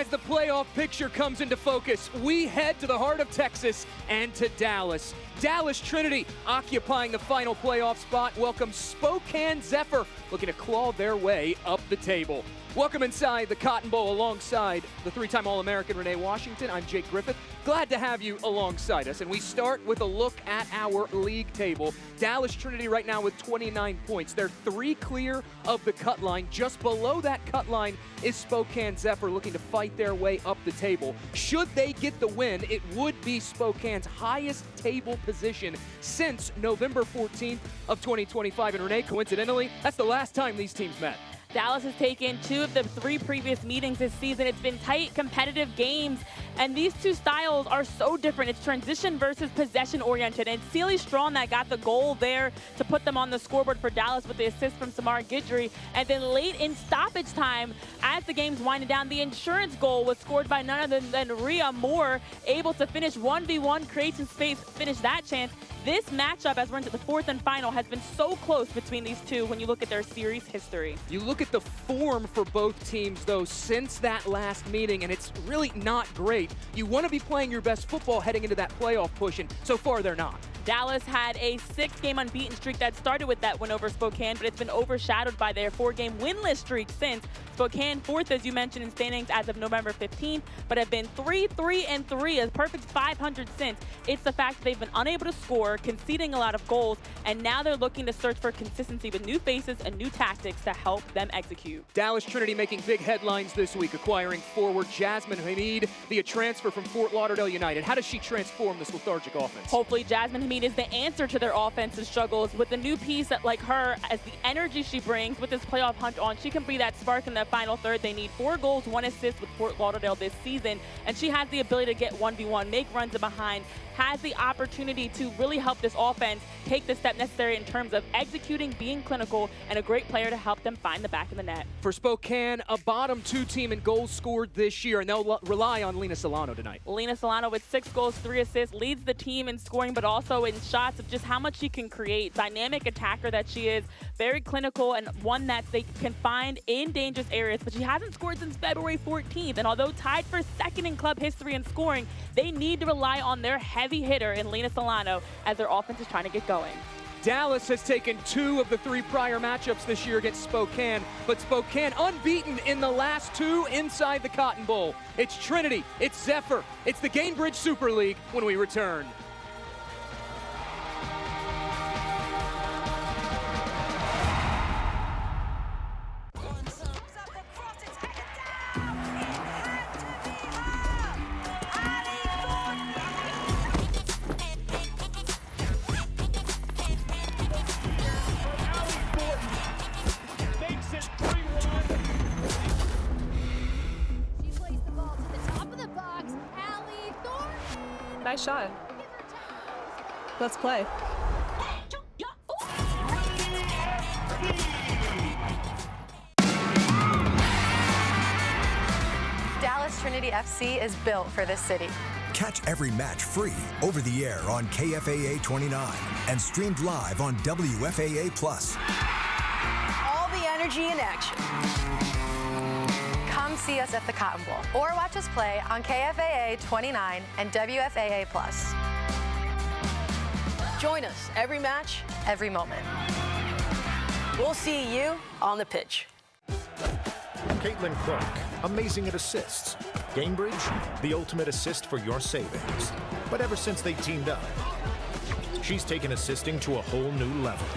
As the playoff picture comes into focus, we head to the heart of Texas and to Dallas. Dallas Trinity occupying the final playoff spot welcomes Spokane Zephyr looking to claw their way up the table. Welcome inside the Cotton Bowl alongside the three-time All-American Renee Washington. I'm Jake Griffith. Glad to have you alongside us. And we start with a look at our league table. Dallas Trinity right now with 29 points. They're 3 clear of the cut line. Just below that cut line is Spokane Zephyr looking to fight their way up the table. Should they get the win, it would be Spokane's highest table position since November 14th of 2025. And Renee, coincidentally, that's the last time these teams met. Dallas has taken 2 of the 3 previous meetings this season. It's been tight, competitive games, and these 2 styles are so different. It's transition versus possession-oriented, and Celie Strong that got the goal there to put them on the scoreboard for Dallas with the assist from Samara Guidry. And then late in stoppage time, as the game's winding down, the insurance goal was scored by none other than Rhea Moore, able to finish 1v1, create some space, finish that chance. This matchup, as we're into the 4th and final, has been so close between these 2 when you look at their series history. You look at the form for both teams, though, since that last meeting, and it's really not great. You want to be playing your best football heading into that playoff push, and so far they're not. Dallas had a 6-game unbeaten streak that started with that win over Spokane, but it's been overshadowed by their 4-game winless streak since. Spokane 4th, as you mentioned, in standings as of November 15th, but have been 3-3-3, a perfect 500 since. It's the fact that they've been unable to score, conceding a lot of goals, and now they're looking to search for consistency with new faces and new tactics to help them execute. Dallas Trinity making big headlines this week, acquiring forward Jasmine Hamid via transfer from Fort Lauderdale United. How does she transform this lethargic offense? Hopefully, Jasmine Hamid is the answer to their offensive struggles. With a new piece that, like her, as the energy she brings with this playoff hunt on, she can be that spark in the final third. They need 4 goals, 1 assist with Fort Lauderdale this season, and she has the ability to get 1v1, make runs in behind, has the opportunity to really help this offense take the step necessary in terms of executing, being clinical, and a great player to help them find the back of the net. For Spokane, a bottom 2 team in goals scored this year, and they'll rely on Lena Solano tonight. Lena Solano with 6 goals, 3 assists, leads the team in scoring, but also in shots of just how much she can create. Dynamic attacker that she is, very clinical, and one that they can find in dangerous areas, but she hasn't scored since February 14th, and although tied for 2nd in club history in scoring, they need to rely on their heavy hitter in Lena Solano as their offense is trying to get going. Dallas has taken 2 of the 3 prior matchups this year against Spokane, but Spokane unbeaten in the last 2 inside the Cotton Bowl. It's Trinity, it's Zephyr, it's the Gainbridge Super League when we return. Nice shot. Let's play. Dallas Trinity FC is built for this city. Catch every match free over the air on KFAA 29 and streamed live on WFAA Plus. All the energy in action. Come see us at the Cotton Bowl or watch us play on KFAA 29 and WFAA Plus. Join us every match, every moment. We'll see you on the pitch. Caitlin Clark, amazing at assists. Gainbridge, the ultimate assist for your savings. But ever since they teamed up, she's taken assisting to a whole new level.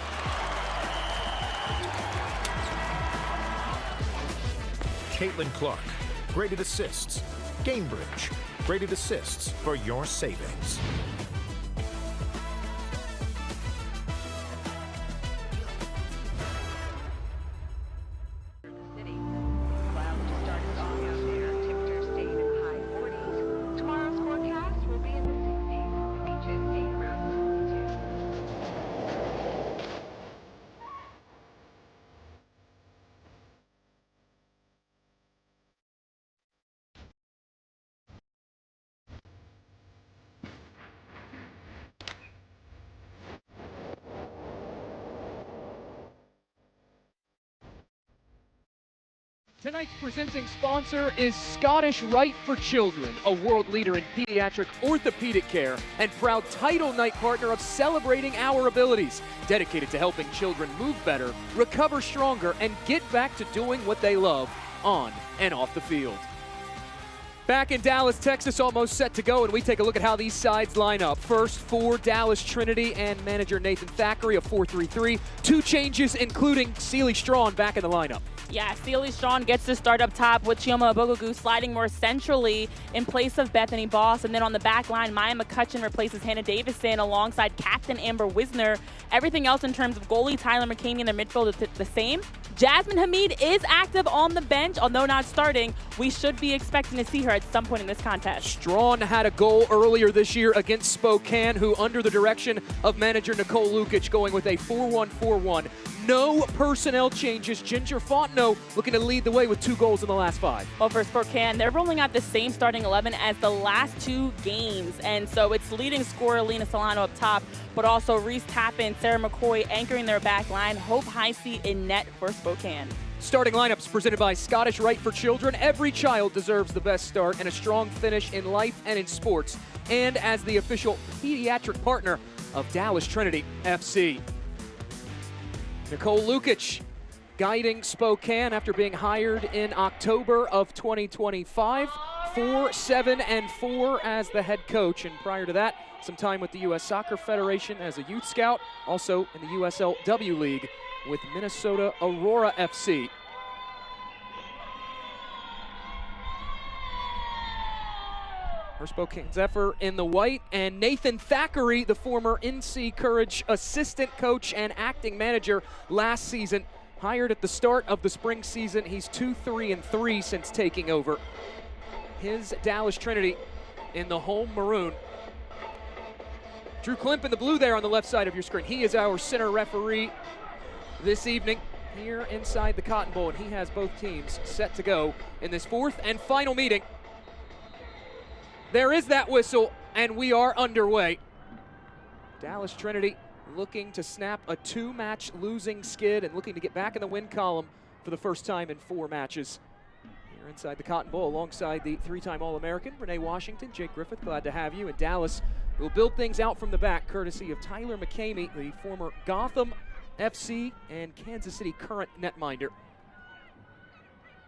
Caitlin Clark, great at assists. Gainbridge, great at assists for your savings. Tonight's presenting sponsor is Scottish Rite for Children, a world leader in pediatric orthopedic care and proud title night partner of Celebrating Our Abilities, dedicated to helping children move better, recover stronger, and get back to doing what they love on and off the field. Back in Dallas, Texas, almost set to go, and we take a look at how these sides line up. First, for Dallas Trinity and manager Nathan Thackeray, a 4-3-3. Two changes, including Sealy Strawn back in the lineup. Yeah, Sealy Strawn gets to start up top with Chioma Obogogu sliding more centrally in place of Bethany Boss. And then on the back line, Maya McCutcheon replaces Hannah Davison alongside captain Amber Wisner. Everything else in terms of goalie Tyler McCamey in their midfield is the same. Jasmine Hamid is active on the bench, although not starting. We should be expecting to see her at some point in this contest. Strawn had a goal earlier this year against Spokane, who under the direction of manager Nicole Lukic going with a 4-1-4-1. No personnel changes. Ginger Fontenot looking to lead the way with 2 goals in the last 5. Well, for Spokane, they're rolling out the same starting 11 as the last 2 games. And so it's leading scorer Lena Solano up top, but also Reese Tappan, Sarah McCoy anchoring their back line. Hope Heisey in net for Spokane. Starting lineups presented by Scottish Rite for Children. Every child deserves the best start and a strong finish in life and in sports. And as the official pediatric partner of Dallas Trinity FC. Nicole Lukic guiding Spokane after being hired in October of 2025. 4-7-4 as the head coach, and prior to that, some time with the U.S. Soccer Federation as a youth scout, also in the USLW League with Minnesota Aurora FC. For Spokane Zephyr in the white, and Nathan Thackeray, the former NC Courage assistant coach and acting manager last season, hired at the start of the spring season. He's 2-3-3 since taking over his Dallas Trinity in the home maroon. Drew Klimp in the blue there on the left side of your screen. He is our center referee this evening here inside the Cotton Bowl, and he has both teams set to go in this 4th and final meeting. There is that whistle, and we are underway. Dallas Trinity looking to snap a 2-match losing skid and looking to get back in the win column for the first time in 4 matches. Here inside the Cotton Bowl alongside the 3-time All-American, Renee Washington, Jake Griffith, glad to have you. And Dallas will build things out from the back, courtesy of Tyler McCamey, the former Gotham FC and Kansas City current netminder.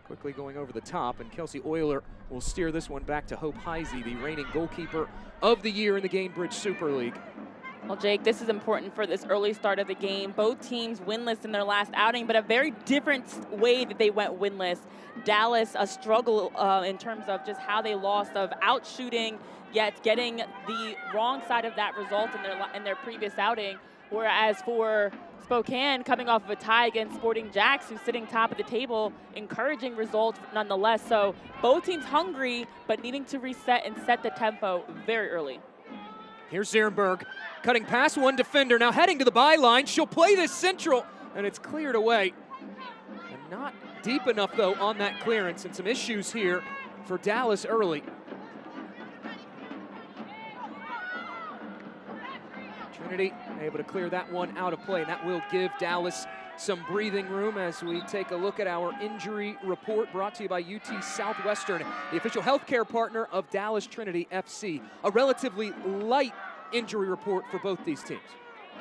Quickly going over the top, and Kelsey Euler will steer this one back to Hope Heisey, the reigning goalkeeper of the year in the Gainbridge Super League. Well, Jake, this is important for this early start of the game. Both teams winless in their last outing, but a very different way that they went winless. Dallas, a struggle in terms of just how they lost, of out-shooting, yet getting the wrong side of that result in their previous outing. Whereas for Spokane, coming off of a tie against Sporting Jacks, who's sitting top of the table, encouraging results nonetheless. So both teams hungry, but needing to reset and set the tempo very early. Here's Zierenberg cutting past one defender, now heading to the byline. She'll play this central, and it's cleared away. And not deep enough, though, on that clearance, and some issues here for Dallas early. Trinity able to clear that one out of play, and that will give Dallas some breathing room as we take a look at our injury report brought to you by UT Southwestern, the official healthcare partner of Dallas Trinity FC. A relatively light injury report for both these teams.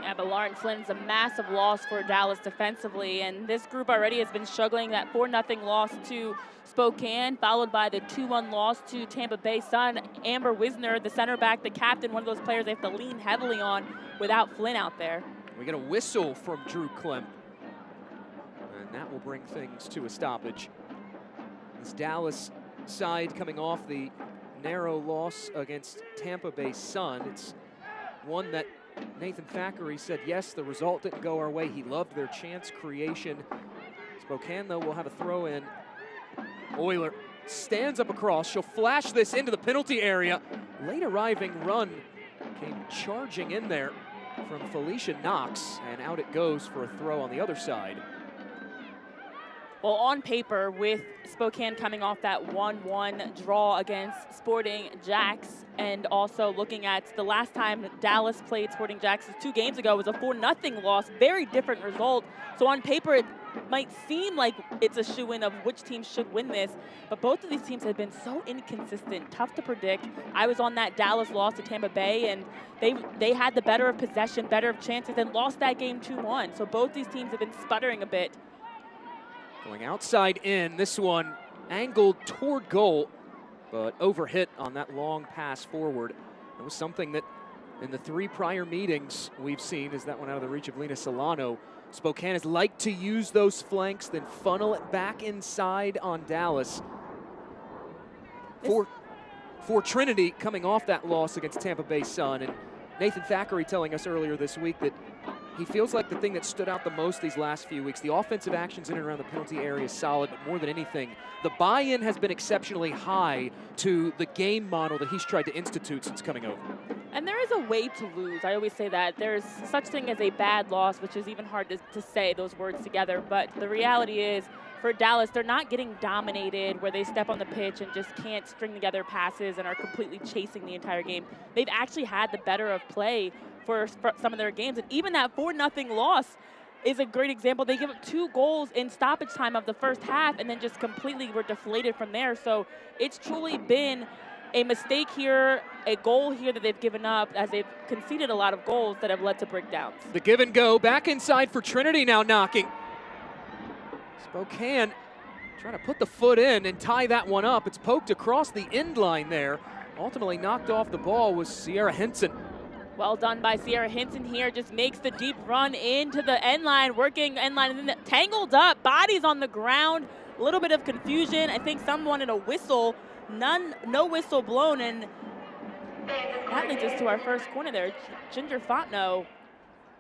Yeah, but Lauren Flynn's a massive loss for Dallas defensively, and this group already has been struggling. That 4-0 loss to Spokane, followed by the 2-1 loss to Tampa Bay Sun. Amber Wisner, the center back, the captain, one of those players they have to lean heavily on without Flynn out there. We get a whistle from Drew Klimp, and that will bring things to a stoppage. This Dallas side coming off the narrow loss against Tampa Bay Sun. It's one that Nathan Thackeray said, yes, the result didn't go our way. He loved their chance creation. Spokane, though, will have a throw in. Euler stands up across. She'll flash this into the penalty area. Late arriving run came charging in there from Felicia Knox, and out it goes for a throw on the other side. Well, on paper, with Spokane coming off that 1-1 draw against Sporting Jacks, and also looking at the last time Dallas played Sporting Jacks 2 games ago was a 4-0 loss, very different result. So on paper, it might seem like it's a shoo-in of which team should win this, but both of these teams have been so inconsistent, tough to predict. I was on that Dallas loss to Tampa Bay, and they had the better of possession, better of chances, and lost that game 2-1. So both these teams have been sputtering a bit. Going outside in, this one angled toward goal, but overhit on that long pass forward. It was something that in the 3 prior meetings we've seen is that one out of the reach of Lena Solano. Spokane has liked to use those flanks, then funnel it back inside on Dallas. For Trinity coming off that loss against Tampa Bay Sun, and Nathan Thackeray telling us earlier this week that he feels like the thing that stood out the most these last few weeks, the offensive actions in and around the penalty area is solid, but more than anything, the buy-in has been exceptionally high to the game model that he's tried to institute since coming over. And there is a way to lose. I always say that. There's such thing as a bad loss, which is even hard to say those words together. But the reality is, for Dallas, they're not getting dominated where they step on the pitch and just can't string together passes and are completely chasing the entire game. They've actually had the better of play for some of their games. And even that 4-0 loss is a great example. They give up 2 goals in stoppage time of the first half and then just completely were deflated from there. So it's truly been a mistake here, a goal here that they've given up as they've conceded a lot of goals that have led to breakdowns. The give and go back inside for Trinity now knocking. Spokane trying to put the foot in and tie that one up. It's poked across the end line there. Ultimately knocked off the ball was Sierra Henson. Well done by Sierra Hinton here, just makes the deep run into the end line, working end line, and then tangled up, bodies on the ground, a little bit of confusion. I think someone wanted a whistle, no whistle blown, and that leads us to our first corner there. Ginger Fontenot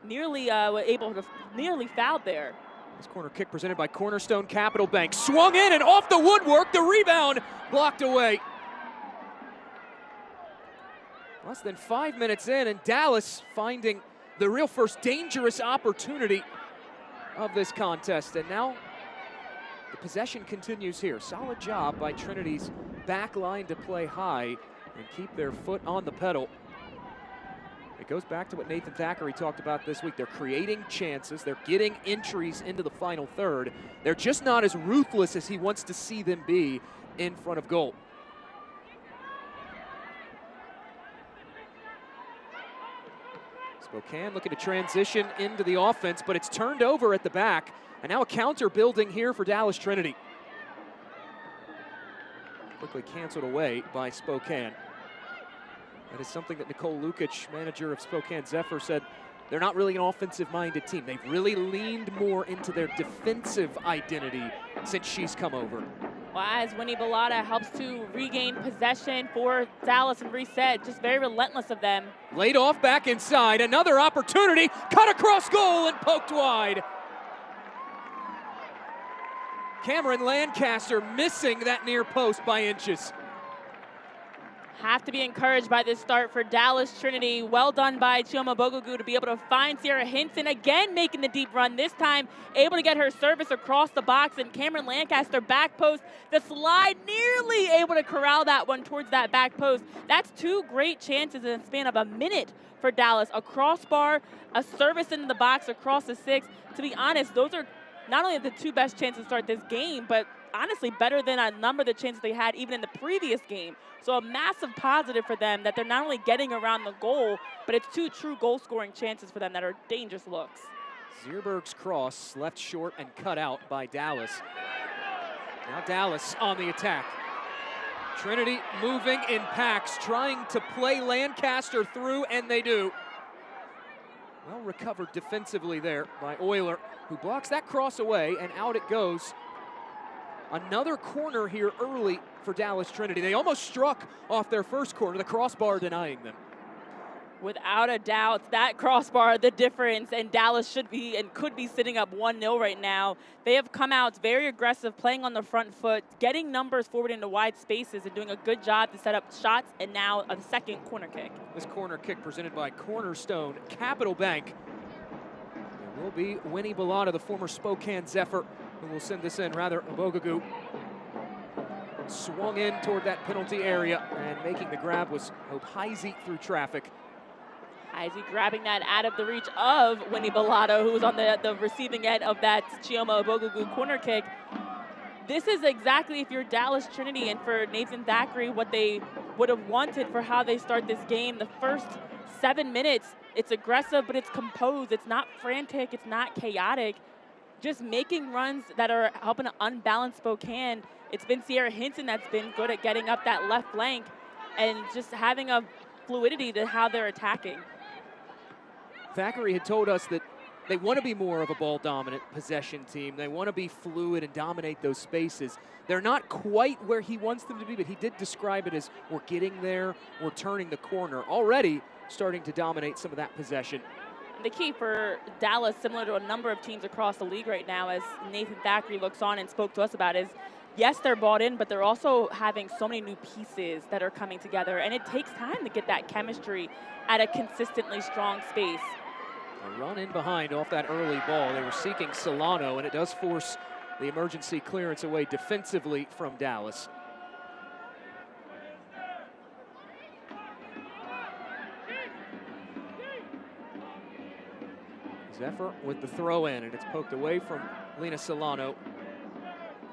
nearly nearly fouled there. This corner kick presented by Cornerstone Capital Bank. Swung in and off the woodwork, the rebound blocked away. Less than 5 minutes in, and Dallas finding the real first dangerous opportunity of this contest. And now the possession continues here. Solid job by Trinity's back line to play high and keep their foot on the pedal. It goes back to what Nathan Thackeray talked about this week. They're creating chances. They're getting entries into the final third. They're just not as ruthless as he wants to see them be in front of goal. Spokane looking to transition into the offense, but it's turned over at the back. And now a counter building here for Dallas Trinity. Quickly canceled away by Spokane. That is something that Nicole Lukic, manager of Spokane Zephyr, said they're not really an offensive-minded team. They've really leaned more into their defensive identity since she's come over. Well, as Winnie Bellata helps to regain possession for Dallas and reset, just very relentless of them. Laid off back inside, another opportunity, cut across goal and poked wide. Cameron Lancaster missing that near post by inches. Have to be encouraged by this start for Dallas Trinity. Well done by Chioma Bogogu to be able to find Sierra Hinton, again making the deep run, this time able to get her service across the box, and Cameron Lancaster back post, the slide, nearly able to corral that one towards that back post. That's 2 great chances in the span of a minute for Dallas. A crossbar, a service into the box across the 6. To be honest, those are not only the 2 best chances to start this game, but honestly better than a number of the chances they had even in the previous game. So a massive positive for them that they're not only getting around the goal, but it's 2 true goal-scoring chances for them that are dangerous looks. Zierberg's cross left short and cut out by Dallas. Now Dallas on the attack. Trinity moving in packs, trying to play Lancaster through, and they do. Well recovered defensively there by Euler, who blocks that cross away, and out it goes. Another corner here early for Dallas Trinity. They almost struck off their first corner, the crossbar denying them. Without a doubt, that crossbar, the difference, and Dallas should be and could be sitting up 1-0 right now. They have come out very aggressive, playing on the front foot, getting numbers forward into wide spaces, and doing a good job to set up shots, and now a second corner kick. This corner kick presented by Cornerstone Capital Bank. It will be Winnie Bellata, the former Spokane Zephyr, who will send this in. Rather, Obogagu swung in toward that penalty area, and making the grab was Heise through traffic. Heise grabbing that out of the reach of Winnie Bellato, who was on the receiving end of that Chioma Obogagu corner kick. This is exactly, if you're Dallas Trinity and for Nathan Thackeray, what they would have wanted for how they start this game. The first 7 minutes, it's aggressive, but it's composed. It's not frantic. It's not chaotic. Just making runs that are helping to unbalance Spokane. It's been Sierra Hinton that's been good at getting up that left flank and just having a fluidity to how they're attacking. Thackeray had told us that they want to be more of a ball-dominant possession team. They want to be fluid and dominate those spaces. They're not quite where he wants them to be, but he did describe it as we're getting there, we're turning the corner. Already starting to dominate some of that possession. The key for Dallas, similar to a number of teams across the league right now, as Nathan Thackeray looks on and spoke to us about, is yes, they're bought in, but they're also having so many new pieces that are coming together, and it takes time to get that chemistry at a consistently strong space. A run in behind off that early ball. They were seeking Solano, and it does force the emergency clearance away defensively from Dallas. Zephyr with the throw in, and it's poked away from Lena Solano,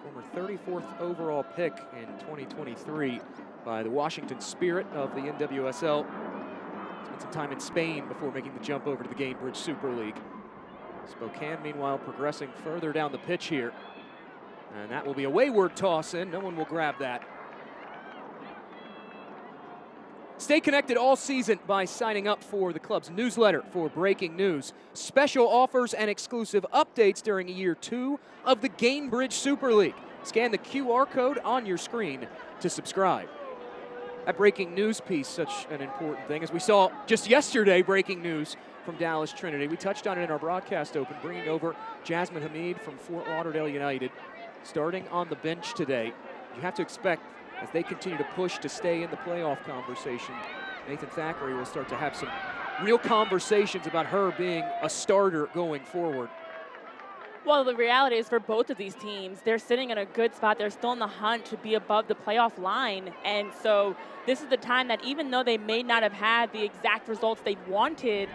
former 34th overall pick in 2023 by the Washington Spirit of the NWSL. Spent some time in Spain before making the jump over to the Gainbridge Super League. Spokane, meanwhile, progressing further down the pitch here. And that will be a wayward toss in. No one will grab that. Stay connected all season by signing up for the club's newsletter for breaking news, special offers, and exclusive updates during year 2 of the Gainbridge Super League. Scan the QR code on your screen to subscribe. That breaking news piece, such an important thing. As we saw just yesterday, breaking news from Dallas Trinity. We touched on it in our broadcast open, bringing over Jasmine Hamid from Fort Lauderdale United, starting on the bench today. You have to expect, as they continue to push to stay in the playoff conversation, Nathan Thackeray will start to have some real conversations about her being a starter going forward. Well, the reality is for both of these teams, they're sitting in a good spot. They're still in the hunt to be above the playoff line. And so this is the time that even though they may not have had the exact results they wanted,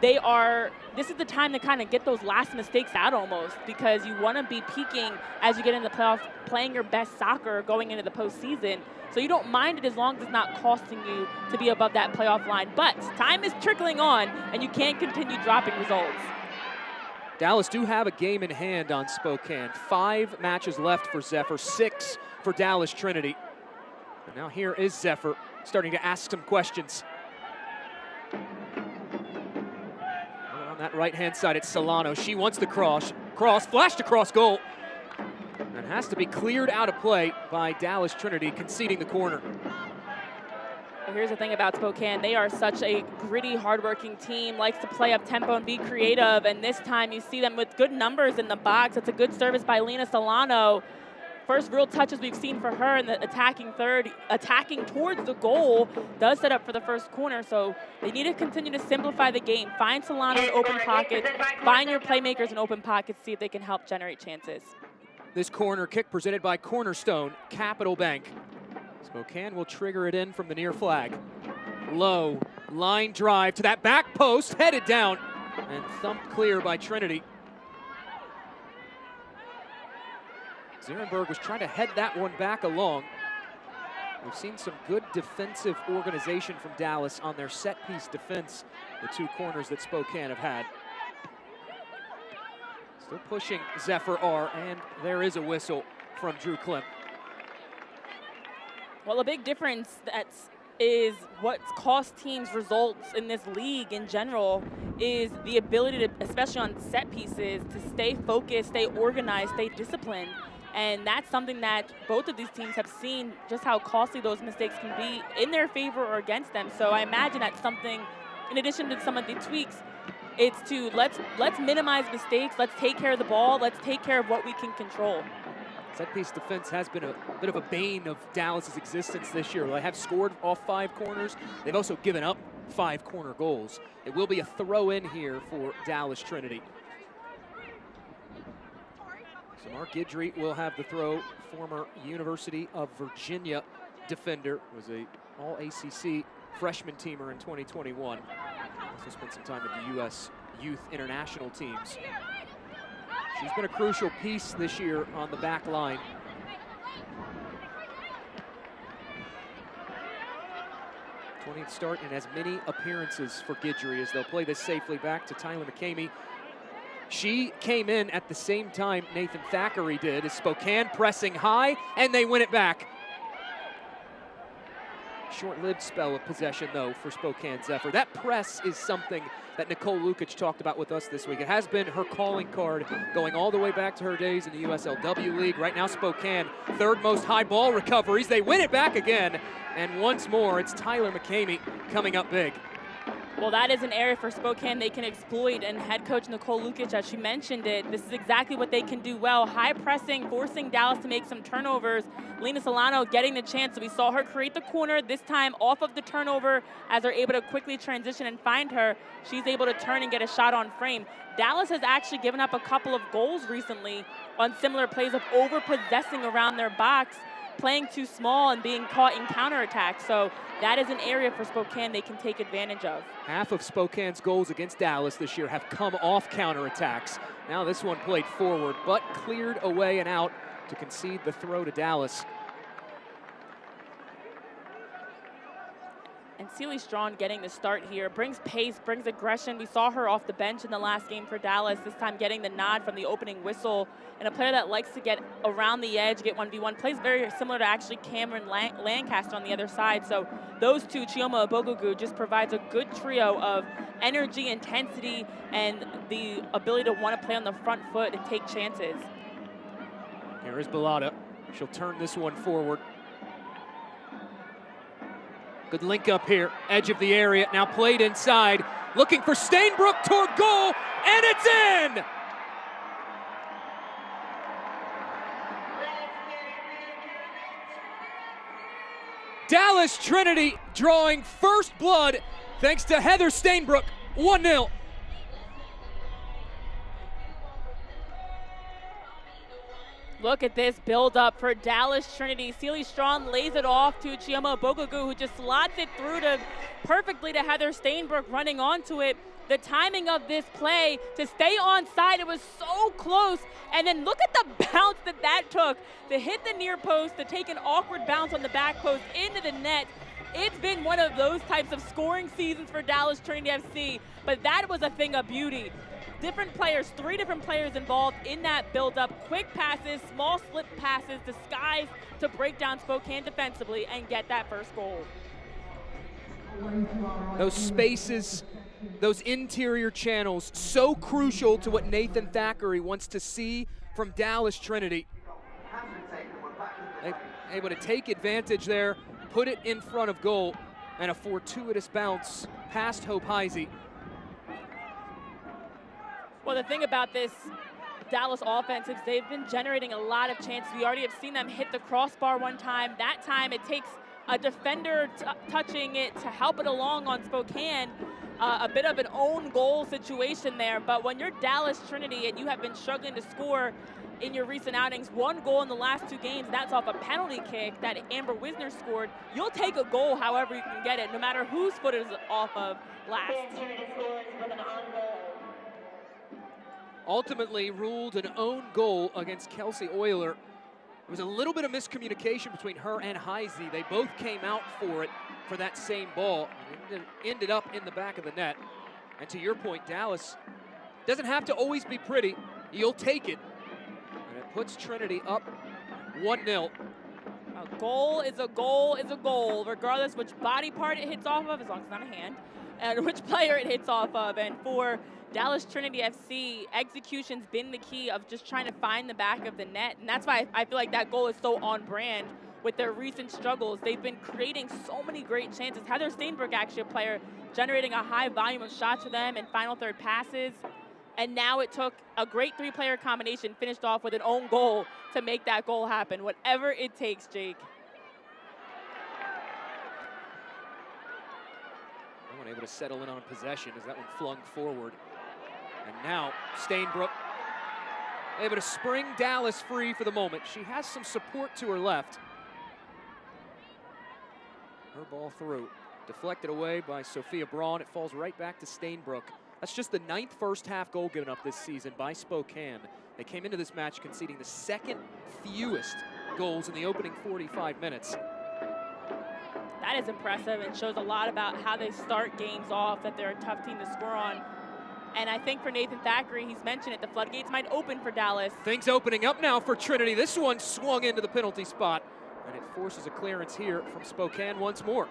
this is the time to kind of get those last mistakes out almost, because you want to be peaking as you get into the playoffs, playing your best soccer going into the postseason. So you don't mind it as long as it's not costing you to be above that playoff line. But time is trickling on, and you can't continue dropping results. Dallas do have a game in hand on Spokane. 5 matches left for Zephyr, 6 for Dallas Trinity. And now here is Zephyr starting to ask some questions. On that right-hand side, it's Solano. She wants the cross, flashed across goal. And has to be cleared out of play by Dallas Trinity, conceding the corner. Well, here's the thing about Spokane. They are such a gritty, hardworking team, likes to play up tempo and be creative. And this time you see them with good numbers in the box. It's a good service by Lena Solano. First real touches we've seen for her in the attacking third, attacking towards the goal, does set up for the first corner. So they need to continue to simplify the game. Find Solano in open pockets, find your playmakers in open pockets, see if they can help generate chances. This corner kick presented by Cornerstone Capital Bank. Spokane will trigger it in from the near flag. Low line drive to that back post, headed down and thumped clear by Trinity. Zierenberg was trying to head that one back along. We've seen some good defensive organization from Dallas on their set-piece defense, the 2 corners that Spokane have had. Still pushing Zephyr R, and there is a whistle from Drew Klim. Well, a big difference is what's cost teams results in this league in general is the ability to, especially on set pieces, to stay focused, stay organized, stay disciplined. And that's something that both of these teams have seen, just how costly those mistakes can be in their favor or against them. So I imagine that's something, in addition to some of the tweaks, it's to let's minimize mistakes, let's take care of the ball, let's take care of what we can control. Set-piece defense has been a bit of a bane of Dallas's existence this year. They have scored off 5 corners. They've also given up 5 corner goals. It will be a throw in here for Dallas Trinity. Samar Guidry will have the throw. Former University of Virginia defender, was a All-ACC freshman teamer in 2021. Also spent some time with the U.S. Youth International teams. She's been a crucial piece this year on the back line. th start and as many appearances for Guidry as they'll play this safely back to Tyler McCamey. She came in at the same time Nathan Thackeray did, as Spokane pressing high, and they win it back. Short-lived spell of possession, though, for Spokane Zephyr. That press is something that Nicole Lukic talked about with us this week. It has been her calling card going all the way back to her days in the USLW League. Right now, Spokane, third most high ball recoveries. They win it back again, and once more, it's Tyler McCamey coming up big. Well, that is an area for Spokane they can exploit, and head coach Nicole Lukic, as she mentioned it, this is exactly what they can do well. High pressing, forcing Dallas to make some turnovers. Lena Solano getting the chance, so we saw her create the corner, this time off of the turnover as they're able to quickly transition and find her. She's able to turn and get a shot on frame. Dallas has actually given up a couple of goals recently on similar plays of over-possessing around their box, playing too small and being caught in counterattack. So that is an area for Spokane they can take advantage of. Half of Spokane's goals against Dallas this year have come off counterattacks. Now this one played forward, but cleared away and out to concede the throw to Dallas. And Celie Strawn getting the start here, brings pace, brings aggression. We saw her off the bench in the last game for Dallas, this time getting the nod from the opening whistle. And a player that likes to get around the edge, get 1v1, plays very similar to actually Cameron Lancaster on the other side. So those two, Chioma Obogugu, just provides a good trio of energy, intensity, and the ability to want to play on the front foot and take chances. Here is Bellotta. She'll turn this one forward. Good link up here, edge of the area, now played inside. Looking for Stainbrook toward goal, and it's in! Dallas Trinity drawing first blood thanks to Heather Stainbrook, 1-0. Look at this build-up for Dallas Trinity. Celie Strawn lays it off to Chioma Obogugu, who just slots it through perfectly to Heather Stainbrook running onto it. The timing of this play to stay on side, it was so close. And then look at the bounce that took to hit the near post, to take an awkward bounce on the back post into the net. It's been one of those types of scoring seasons for Dallas Trinity FC, but that was a thing of beauty. Different players, 3 different players involved in that build-up. Quick passes, small slip passes, disguised to break down Spokane defensively and get that first goal. Those spaces, those interior channels, so crucial to what Nathan Thackeray wants to see from Dallas Trinity. Able to take advantage there, put it in front of goal, and a fortuitous bounce past Hope Heisey. Well, the thing about this Dallas offense is they've been generating a lot of chances. We already have seen them hit the crossbar one time. That time it takes a defender touching it to help it along on Spokane. A bit of an own goal situation there. But when you're Dallas Trinity and you have been struggling to score in your recent outings, 1 goal in the last 2 games, that's off a penalty kick that Amber Wisner scored. You'll take a goal however you can get it, no matter whose foot is off of last. Ultimately ruled an own goal against Kelsey Euler. There was a little bit of miscommunication between her and Heisey. They both came out for it for that same ball. It ended up in the back of the net. And to your point, Dallas doesn't have to always be pretty. You'll take it. And it puts Trinity up 1-0. A goal is a goal is a goal, regardless which body part it hits off of, as long as it's not a hand, and which player it hits off of. And for Dallas Trinity FC, execution's been the key of just trying to find the back of the net. And that's why I feel like that goal is so on brand with their recent struggles. They've been creating so many great chances. Heather Stainbrook, actually a player, generating a high volume of shots for them and final third passes. And now it took a great 3-player combination, finished off with an own goal to make that goal happen. Whatever it takes, Jake. No one able to settle in on a possession as that one flung forward. And now Stainbrook able to spring Dallas free for the moment. She has some support to her left. Her ball through. Deflected away by Sophia Braun. It falls right back to Stainbrook. That's just the 9th first-half goal given up this season by Spokane. They came into this match conceding the 2nd fewest goals in the opening 45 minutes. That is impressive and shows a lot about how they start games off, that they're a tough team to score on. And I think for Nathan Thackeray, he's mentioned it, the floodgates might open for Dallas. Things opening up now for Trinity. This one swung into the penalty spot, and it forces a clearance here from Spokane once more.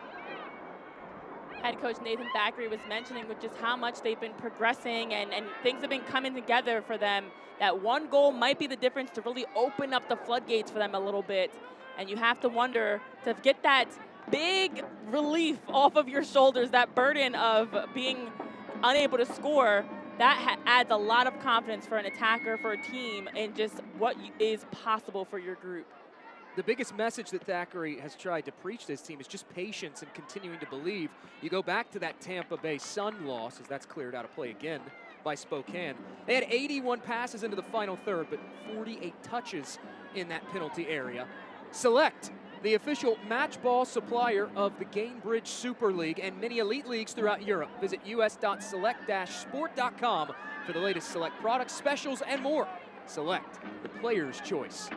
Head coach Nathan Thackeray was mentioning with just how much they've been progressing and things have been coming together for them. That one goal might be the difference to really open up the floodgates for them a little bit. And you have to wonder, to get that big relief off of your shoulders, that burden of being unable to score, that adds a lot of confidence for an attacker, for a team, and just what is possible for your group. The biggest message that Thackeray has tried to preach to this team is just patience and continuing to believe. You go back to that Tampa Bay Sun loss, as that's cleared out of play again by Spokane. They had 81 passes into the final third, but 48 touches in that penalty area. Select, the official match ball supplier of the Gainbridge Super League and many elite leagues throughout Europe. Visit us.select-sport.com for the latest Select products, specials, and more. Select, the player's choice.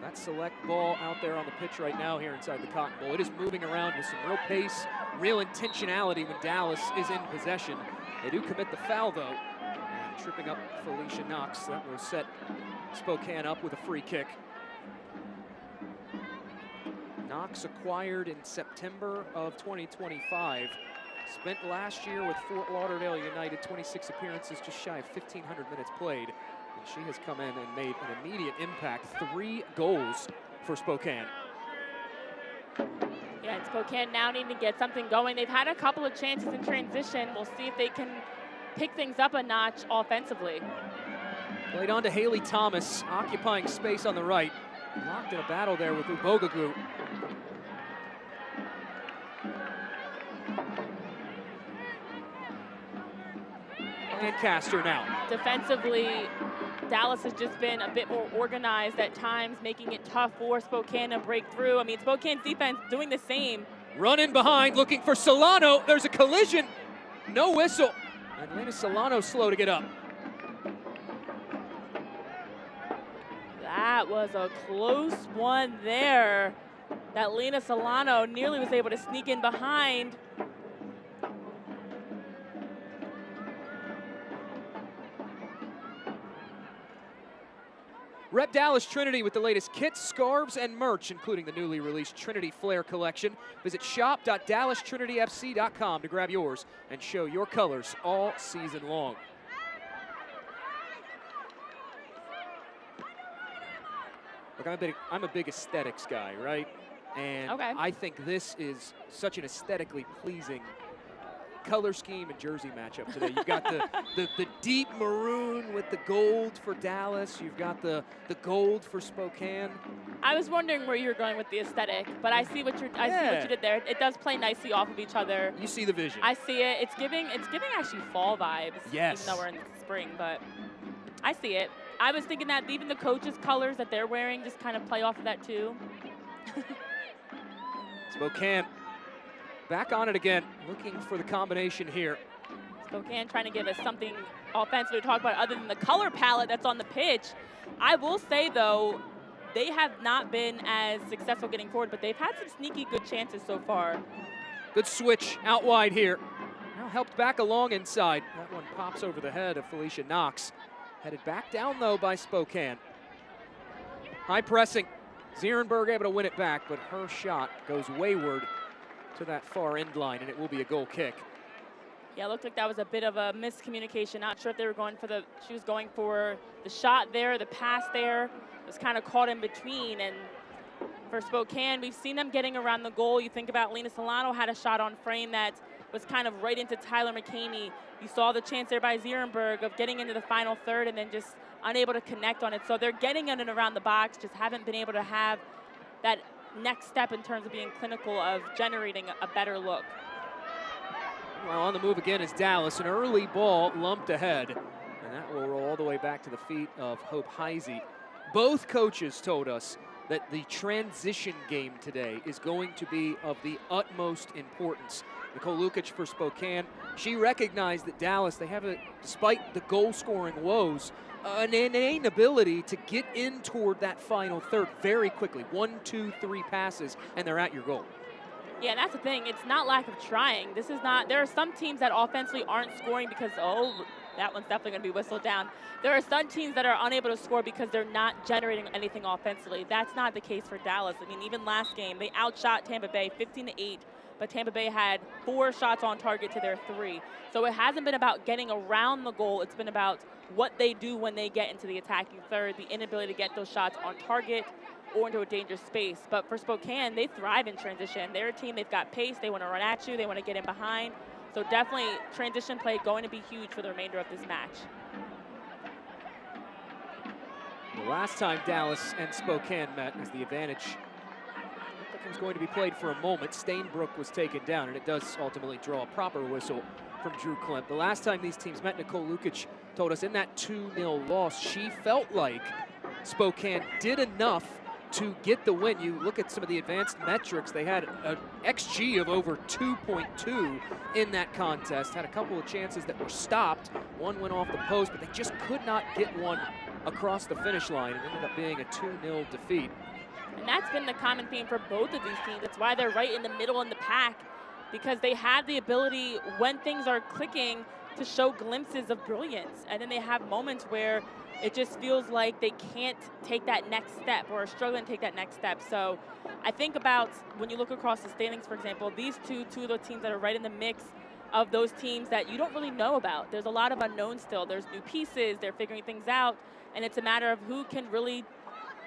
That Select ball out there on the pitch right now here inside the Cotton Bowl. It is moving around with some real pace, real intentionality when Dallas is in possession. They do commit the foul, though, and tripping up Felicia Knox. That will set Spokane up with a free kick. Knox acquired in September of 2025. Spent last year with Fort Lauderdale United, 26 appearances, just shy of 1,500 minutes played. And she has come in and made an immediate impact. 3 goals for Spokane. Yeah, and Spokane now needing to get something going. They've had a couple of chances in transition. We'll see if they can pick things up a notch offensively. Played on to Haley Thomas, occupying space on the right. Locked in a battle there with Ubogagu. Lancaster now. Defensively, Dallas has just been a bit more organized at times, making it tough for Spokane to break through. I mean, Spokane's defense doing the same. Run in behind, looking for Solano. There's a collision. No whistle. And Lena Solano slow to get up. That was a close one there. That Lena Solano nearly was able to sneak in behind. Rep Dallas Trinity with the latest kits, scarves, and merch, including the newly released Trinity Flair collection. Visit shop.DallasTrinityFC.com to grab yours and show your colors all season long. Look, I'm a big aesthetics guy, right? And okay. I think this is such an aesthetically pleasing color scheme and jersey matchup today. You've got the deep maroon with the gold for Dallas. You've got the gold for Spokane. I was wondering where you were going with the aesthetic, but I see what you did there. It does play nicely off of each other. You see the vision. I see it. It's giving actually fall vibes. Yes. Even though we're in spring, but I see it. I was thinking that even the coaches' colors that they're wearing just kind of play off of that too. Spokane back on it again, looking for the combination here. Spokane trying to give us something offensive to talk about other than the color palette that's on the pitch. I will say, though, they have not been as successful getting forward, but they've had some sneaky good chances so far. Good switch out wide here. Now helped back along inside. That one pops over the head of Felicia Knox. Headed back down, though, by Spokane. High pressing. Zierenberg able to win it back, but her shot goes wayward to that far end line, and it will be a goal kick. Yeah, it looked like that was a bit of a miscommunication. Not sure if they were going for she was going for the shot there, the pass there. It was kind of caught in between, and for Spokane, we've seen them getting around the goal. You think about Lena Solano had a shot on frame that was kind of right into Tyler McCamey. You saw the chance there by Zierenberg of getting into the final third and then just unable to connect on it. So they're getting in and around the box, just haven't been able to have that next step in terms of being clinical, of generating a better look. Well, on the move again is Dallas. An early ball lumped ahead. And that will roll all the way back to the feet of Hope Heisey. Both coaches told us that the transition game today is going to be of the utmost importance. Nicole Lukic for Spokane, she recognized that Dallas, they have, despite the goal-scoring woes, an innate ability to get in toward that final third very quickly. 1, 2, 3 passes, and they're at your goal. Yeah, and that's the thing. It's not lack of trying. This is not, there are some teams that offensively aren't scoring because, oh, that one's definitely going to be whistled down. There are some teams that are unable to score because they're not generating anything offensively. That's not the case for Dallas. I mean, even last game, they outshot Tampa Bay 15-8, but Tampa Bay had 4 shots on target to their 3. So it hasn't been about getting around the goal. It's been about what they do when they get into the attacking third, the inability to get those shots on target or into a dangerous space. But for Spokane, they thrive in transition. They're a team, they've got pace, they want to run at you, they want to get in behind. So definitely transition play going to be huge for the remainder of this match. The last time Dallas and Spokane met, as the advantage was going to be played for a moment, Stainbrook was taken down, and it does ultimately draw a proper whistle from Drew Klemp. The last time these teams met, Nicole Lukic told us in that 2-0 loss, she felt like Spokane did enough to get the win. You look at some of the advanced metrics, they had an XG of over 2.2 in that contest, had a couple of chances that were stopped. One went off the post, but they just could not get one across the finish line. It ended up being a 2-0 defeat. And that's been the common theme for both of these teams. That's why they're right in the middle in the pack, because they have the ability, when things are clicking, to show glimpses of brilliance. And then they have moments where it just feels like they can't take that next step or are struggling to take that next step. So I think about when you look across the standings, for example, these two of the teams that are right in the mix of those teams that you don't really know about. There's a lot of unknowns still. There's new pieces, they're figuring things out, and it's a matter of who can really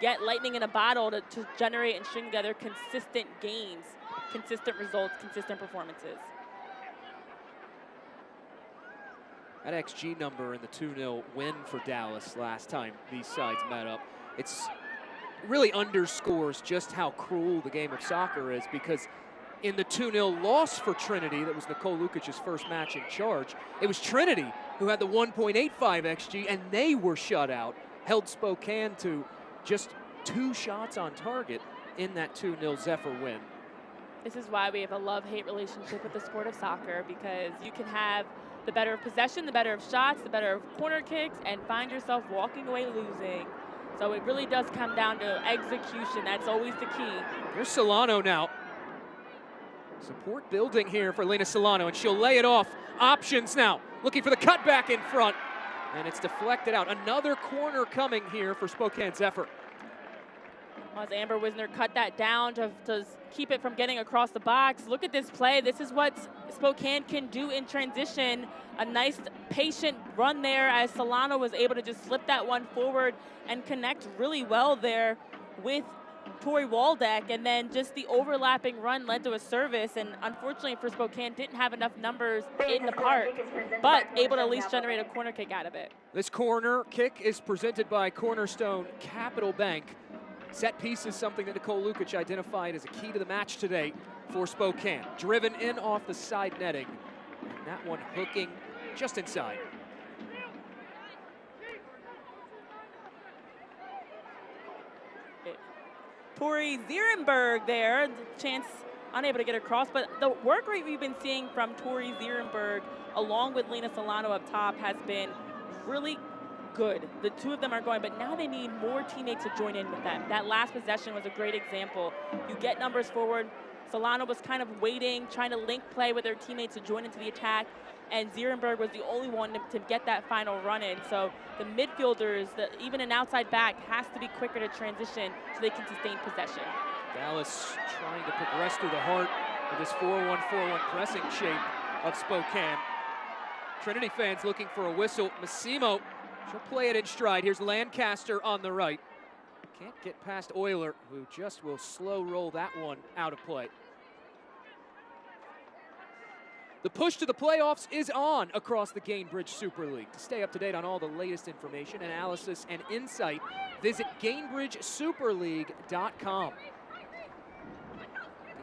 get lightning in a bottle to generate and string together consistent games, consistent results, consistent performances. That XG number in the 2-0 win for Dallas last time these sides met up, it really underscores just how cruel the game of soccer is, because in the 2-0 loss for Trinity, that was Nicole Lukic's first match in charge, it was Trinity who had the 1.85 XG, and they were shut out, held Spokane to just 2 shots on target in that 2-0 Zephyr win. This is why we have a love-hate relationship with the sport of soccer, because you can have the better of possession, the better of shots, the better of corner kicks, and find yourself walking away losing. So it really does come down to execution. That's always the key. Here's Solano now. Support building here for Lena Solano, and she'll lay it off. Options now, looking for the cutback in front, and it's deflected out. Another corner coming here for Spokane Zephyr. As Amber Wisner cut that down to keep it from getting across the box. Look at this play. This is what Spokane can do in transition. A nice patient run there as Solano was able to just slip that one forward and connect really well there with Tori Waldeck, and then just the overlapping run led to a service, and unfortunately for Spokane didn't have enough numbers in the park, but able to at least generate a corner kick out of it. This corner kick is presented by Cornerstone Capital Bank. Set piece is something that Nicole Lukic identified as a key to the match today for Spokane. Driven in off the side netting, and that one hooking just inside. Tori Zierenberg there, chance unable to get across, but the work rate we've been seeing from Tori Zierenberg along with Lena Solano up top has been really good. The two of them are going, but now they need more teammates to join in with them. That last possession was a great example. You get numbers forward. Solano was kind of waiting, trying to link play with their teammates to join into the attack, and Zierenberg was the only one to get that final run in. So the midfielders, even an outside back, has to be quicker to transition so they can sustain possession. Dallas trying to progress through the heart of this 4-1-4-1 pressing shape of Spokane. Trinity fans looking for a whistle. Massimo, she'll play it in stride. Here's Lancaster on the right. Can't get past Euler, who just will slow roll that one out of play. The push to the playoffs is on across the Gainbridge Super League. To stay up to date on all the latest information, analysis, and insight, visit GainbridgeSuperLeague.com. Think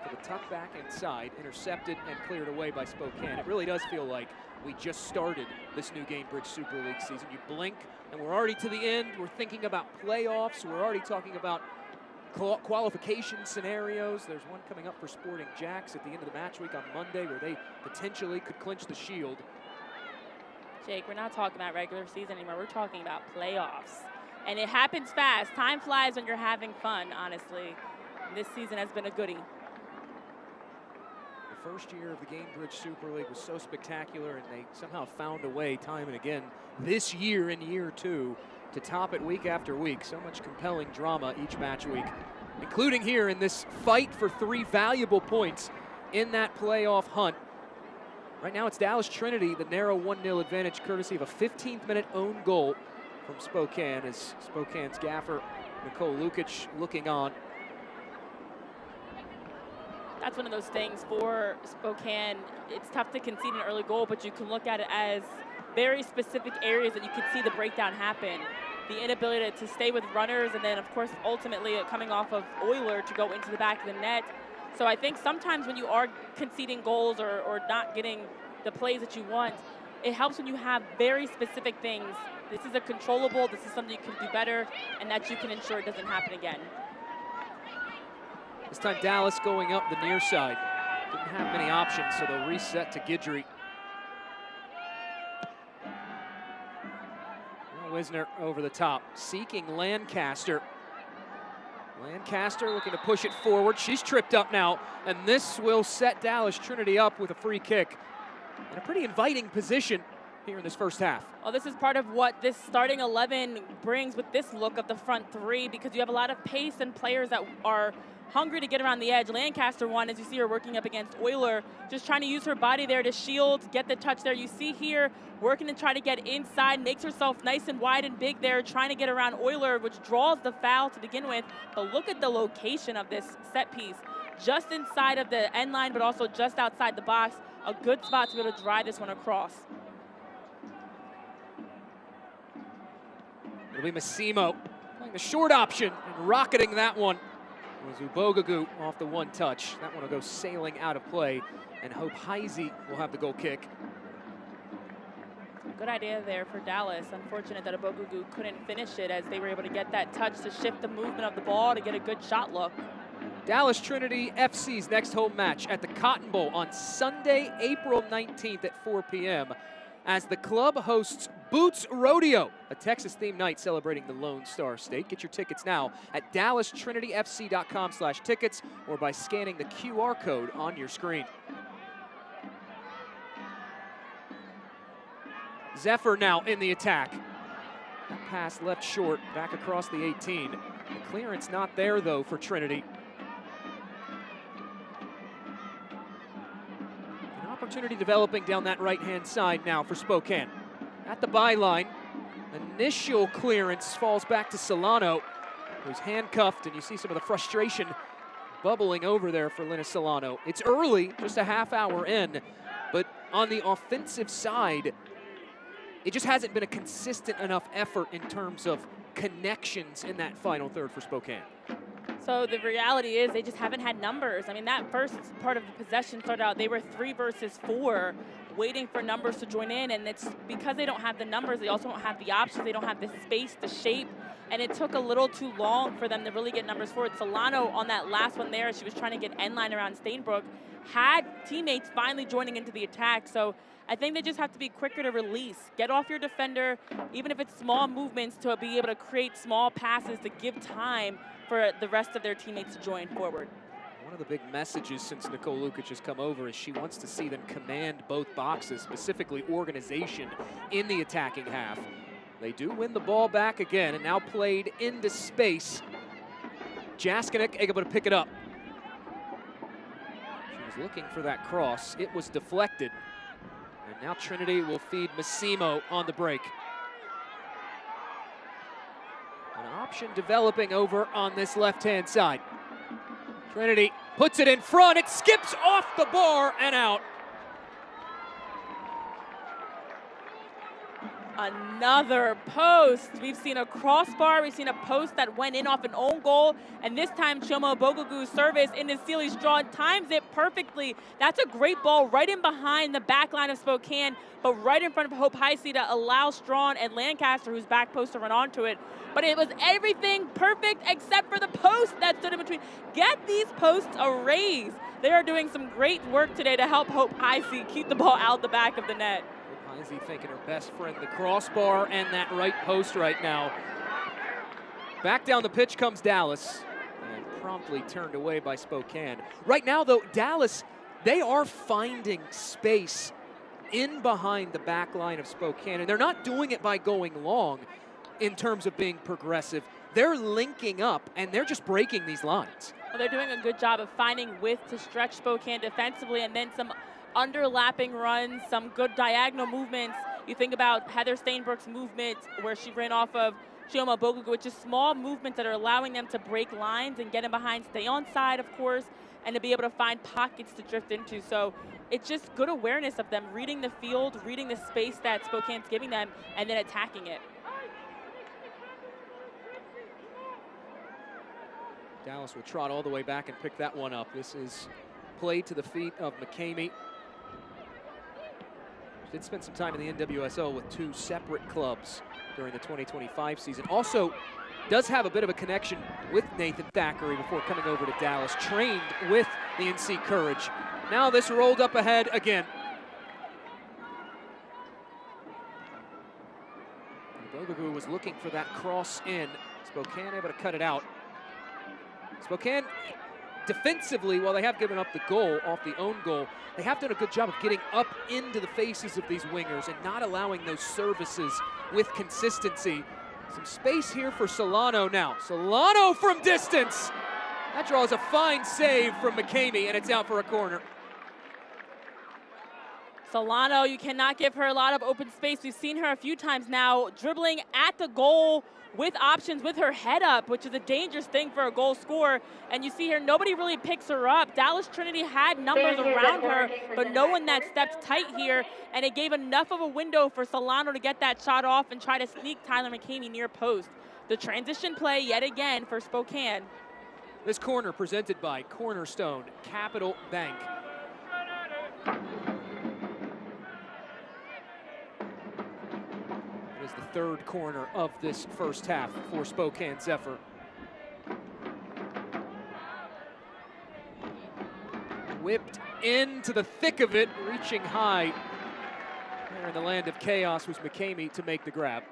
of a tuck back inside, intercepted and cleared away by Spokane. It really does feel like We just started this new Gainbridge Super League season. You blink, and we're already to the end. We're thinking about playoffs. We're already talking about qualification scenarios. There's one coming up for Sporting Jacks at the end of the match week on Monday where they potentially could clinch the Shield. Jake, we're not talking about regular season anymore. We're talking about playoffs. And it happens fast. Time flies when you're having fun, honestly. This season has been a goodie. The first year of the Gainbridge Super League was so spectacular, and they somehow found a way time and again this year in year two to top it week after week. So much compelling drama each match week, including here in this fight for 3 valuable points in that playoff hunt. Right now it's Dallas Trinity, the narrow 1-0 advantage courtesy of a 15th-minute own goal from Spokane, as Spokane's gaffer Nicole Lukic looking on. That's one of those things for Spokane. It's tough to concede an early goal, but you can look at it as very specific areas that you could see the breakdown happen. The inability to stay with runners, and then, of course, ultimately coming off of Euler to go into the back of the net. So I think sometimes when you are conceding goals or not getting the plays that you want, it helps when you have very specific things. This is a controllable, this is something you can do better, and that you can ensure it doesn't happen again. This time Dallas going up the near side. Didn't have many options, so they'll reset to Guidry. Wisner over the top, seeking Lancaster. Lancaster looking to push it forward. She's tripped up now, and this will set Dallas Trinity up with a free kick. In a pretty inviting position here in this first half. Well, this is part of what this starting 11 brings with this look of the front three, because you have a lot of pace and players that are hungry to get around the edge. Lancaster won, as you see her working up against Euler, just trying to use her body there to shield, get the touch there. You see here, working to try to get inside, makes herself nice and wide and big there, trying to get around Euler, which draws the foul to begin with. But look at the location of this set piece. Just inside of the end line, but also just outside the box. A good spot to be able to drive this one across. It'll be Massimo playing the short option and rocketing that one. Was Ubogagu off the one touch. That one will go sailing out of play, and Hope Heisey will have the goal kick. Good idea there for Dallas. Unfortunate that Ubogagu couldn't finish it, as they were able to get that touch to shift the movement of the ball to get a good shot look. Dallas Trinity FC's next home match at the Cotton Bowl on Sunday, April 19th at 4 p.m. as the club hosts Boots Rodeo, a Texas-themed night celebrating the Lone Star State. Get your tickets now at DallasTrinityFC.com/tickets or by scanning the QR code on your screen. Zephyr now in the attack. That pass left short, back across the 18. The clearance not there, though, for Trinity. An opportunity developing down that right-hand side now for Spokane. At the byline, initial clearance falls back to Solano, who's handcuffed, and you see some of the frustration bubbling over there for Linus Solano. It's early, just a half hour in, but on the offensive side, it just hasn't been a consistent enough effort in terms of connections in that final third for Spokane. So the reality is they just haven't had numbers. I mean, that first part of the possession started out, they were 3 versus 4, waiting for numbers to join in, and it's because they don't have the numbers, they also don't have the options, they don't have the space, the shape, and it took a little too long for them to really get numbers forward. Solano on that last one there, she was trying to get end line around Stainbrook, had teammates finally joining into the attack, so I think they just have to be quicker to release. Get off your defender, even if it's small movements, to be able to create small passes to give time for the rest of their teammates to join forward. One of the big messages since Nicole Lukic has come over is she wants to see them command both boxes, specifically organization in the attacking half. They do win the ball back again, and now played into space. Jaskinek able to pick it up. She was looking for that cross. It was deflected. And now Trinity will feed Massimo on the break. An option developing over on this left-hand side. Trinity puts it in front. It skips off the bar and out. Another post. We've seen a crossbar. We've seen a post that went in off an own goal. And this time, Chioma Bogugu's service into Sealy Strawn times it perfectly. That's a great ball right in behind the back line of Spokane, but right in front of Hope Heisey to allow Strawn and Lancaster, who's back post, to run onto it. But it was everything perfect except for the post that stood in between. Get these posts a raise. They are doing some great work today to help Hope Heisey keep the ball out the back of the net. Heisey thinking her best friend, the crossbar and that right post right now. Back down the pitch comes Dallas, and promptly turned away by Spokane. Right now, though, Dallas, they are finding space in behind the back line of Spokane, and they're not doing it by going long in terms of being progressive. They're linking up, and they're just breaking these lines. Well, they're doing a good job of finding width to stretch Spokane defensively, and then some underlapping runs, some good diagonal movements. You think about Heather Steinbrook's movement where she ran off of Chioma Bogugu, which is small movements that are allowing them to break lines and get in behind, stay on side, of course, and to be able to find pockets to drift into. So it's just good awareness of them reading the field, reading the space that Spokane's giving them, and then attacking it. Dallas will trot all the way back and pick that one up. This is play to the feet of McCamey. Did spend some time in the NWSL with two separate clubs during the 2025 season. Also does have a bit of a connection with Nathan Thackeray before coming over to Dallas. Trained with the NC Courage. Now this rolled up ahead again. Bogugu was looking for that cross in. Spokane able to cut it out. Spokane defensively, while they have given up the goal off the own goal, they have done a good job of getting up into the faces of these wingers and not allowing those services with consistency. Some space here for Solano now. Solano from distance. That draws a fine save from McCamey, and it's out for a corner. Solano, you cannot give her a lot of open space. We've seen her a few times now dribbling at the goal with options with her head up, which is a dangerous thing for a goal scorer. And you see here, nobody really picks her up. Dallas Trinity had numbers around her, but no one that stepped tight here. And it gave enough of a window for Solano to get that shot off and try to sneak Tyler McCamey near post. The transition play yet again for Spokane. This corner presented by Cornerstone Capital Bank. It is the third corner of this first half for Spokane Zephyr. Whipped into the thick of it, reaching high. There in the land of chaos was McCamey to make the grab.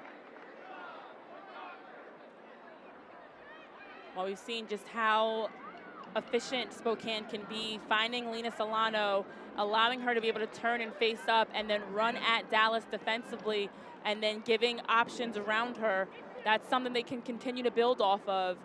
Well, we've seen just how efficient Spokane can be, finding Lena Solano, allowing her to be able to turn and face up and then run at Dallas defensively, and then giving options around her. That's something they can continue to build off of.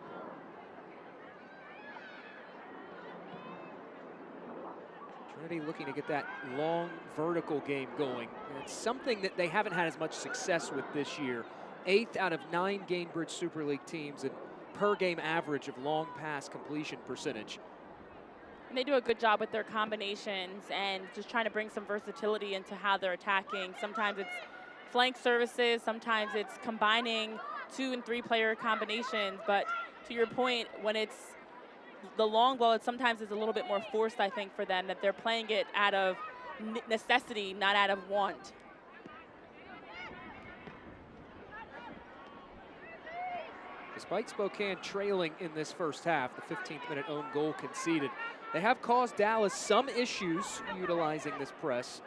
Trinity looking to get that long vertical game going. It's something that they haven't had as much success with this year. 8th out of 9 Gainbridge Super League teams and per game average of long pass completion percentage. And they do a good job with their combinations and just trying to bring some versatility into how they're attacking. Sometimes it's flank services, sometimes it's combining 2- and 3-player combinations. But to your point, when it's the long ball, it sometimes is a little bit more forced, I think, for them, that they're playing it out of necessity, not out of want. Despite Spokane trailing in this first half, the 15th-minute own goal conceded, they have caused Dallas some issues utilizing this press.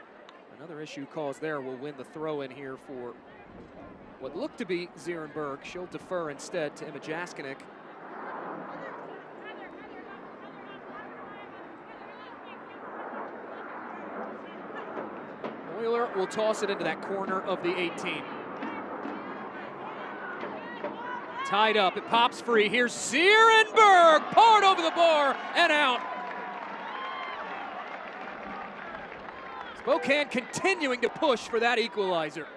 Another issue caused there will win the throw-in here for what looked to be Zierenberg. She'll defer instead to Emma Jaskinek. Euler will toss it into that corner of the 18. Tied up, it pops free. Here's Zierenberg, poured over the bar and out. Spokane continuing to push for that equalizer.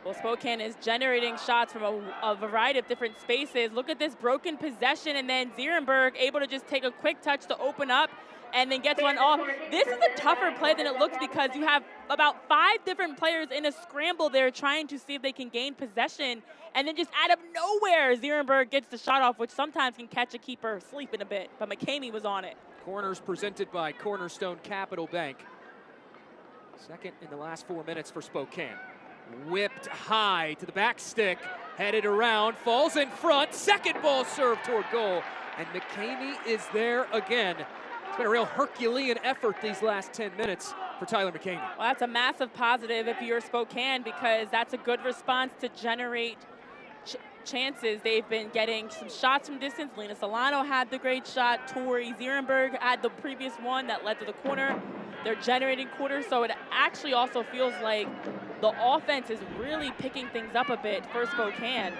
Well, Spokane is generating shots from a variety of different spaces. Look at this broken possession, and then Zierenberg able to just take a quick touch to open up and then gets one off. This is a tougher play than it looks because you have about 5 different players in a scramble there trying to see if they can gain possession, and then just out of nowhere, Zierenberg gets the shot off, which sometimes can catch a keeper sleeping a bit, but McCamey was on it. Corners presented by Cornerstone Capital Bank. Second in the last 4 minutes for Spokane. Whipped high to the back stick, headed around, falls in front, second ball served toward goal, and McCamey is there again. It's been a real Herculean effort these last 10 minutes for Tyler McCamey. Well, that's a massive positive if you're Spokane, because that's a good response to generate chances. They've been getting some shots from distance. Lena Solano had the great shot. Tori Zierenberg had the previous one that led to the corner. They're generating quarters, so it actually also feels like the offense is really picking things up a bit for Spokane.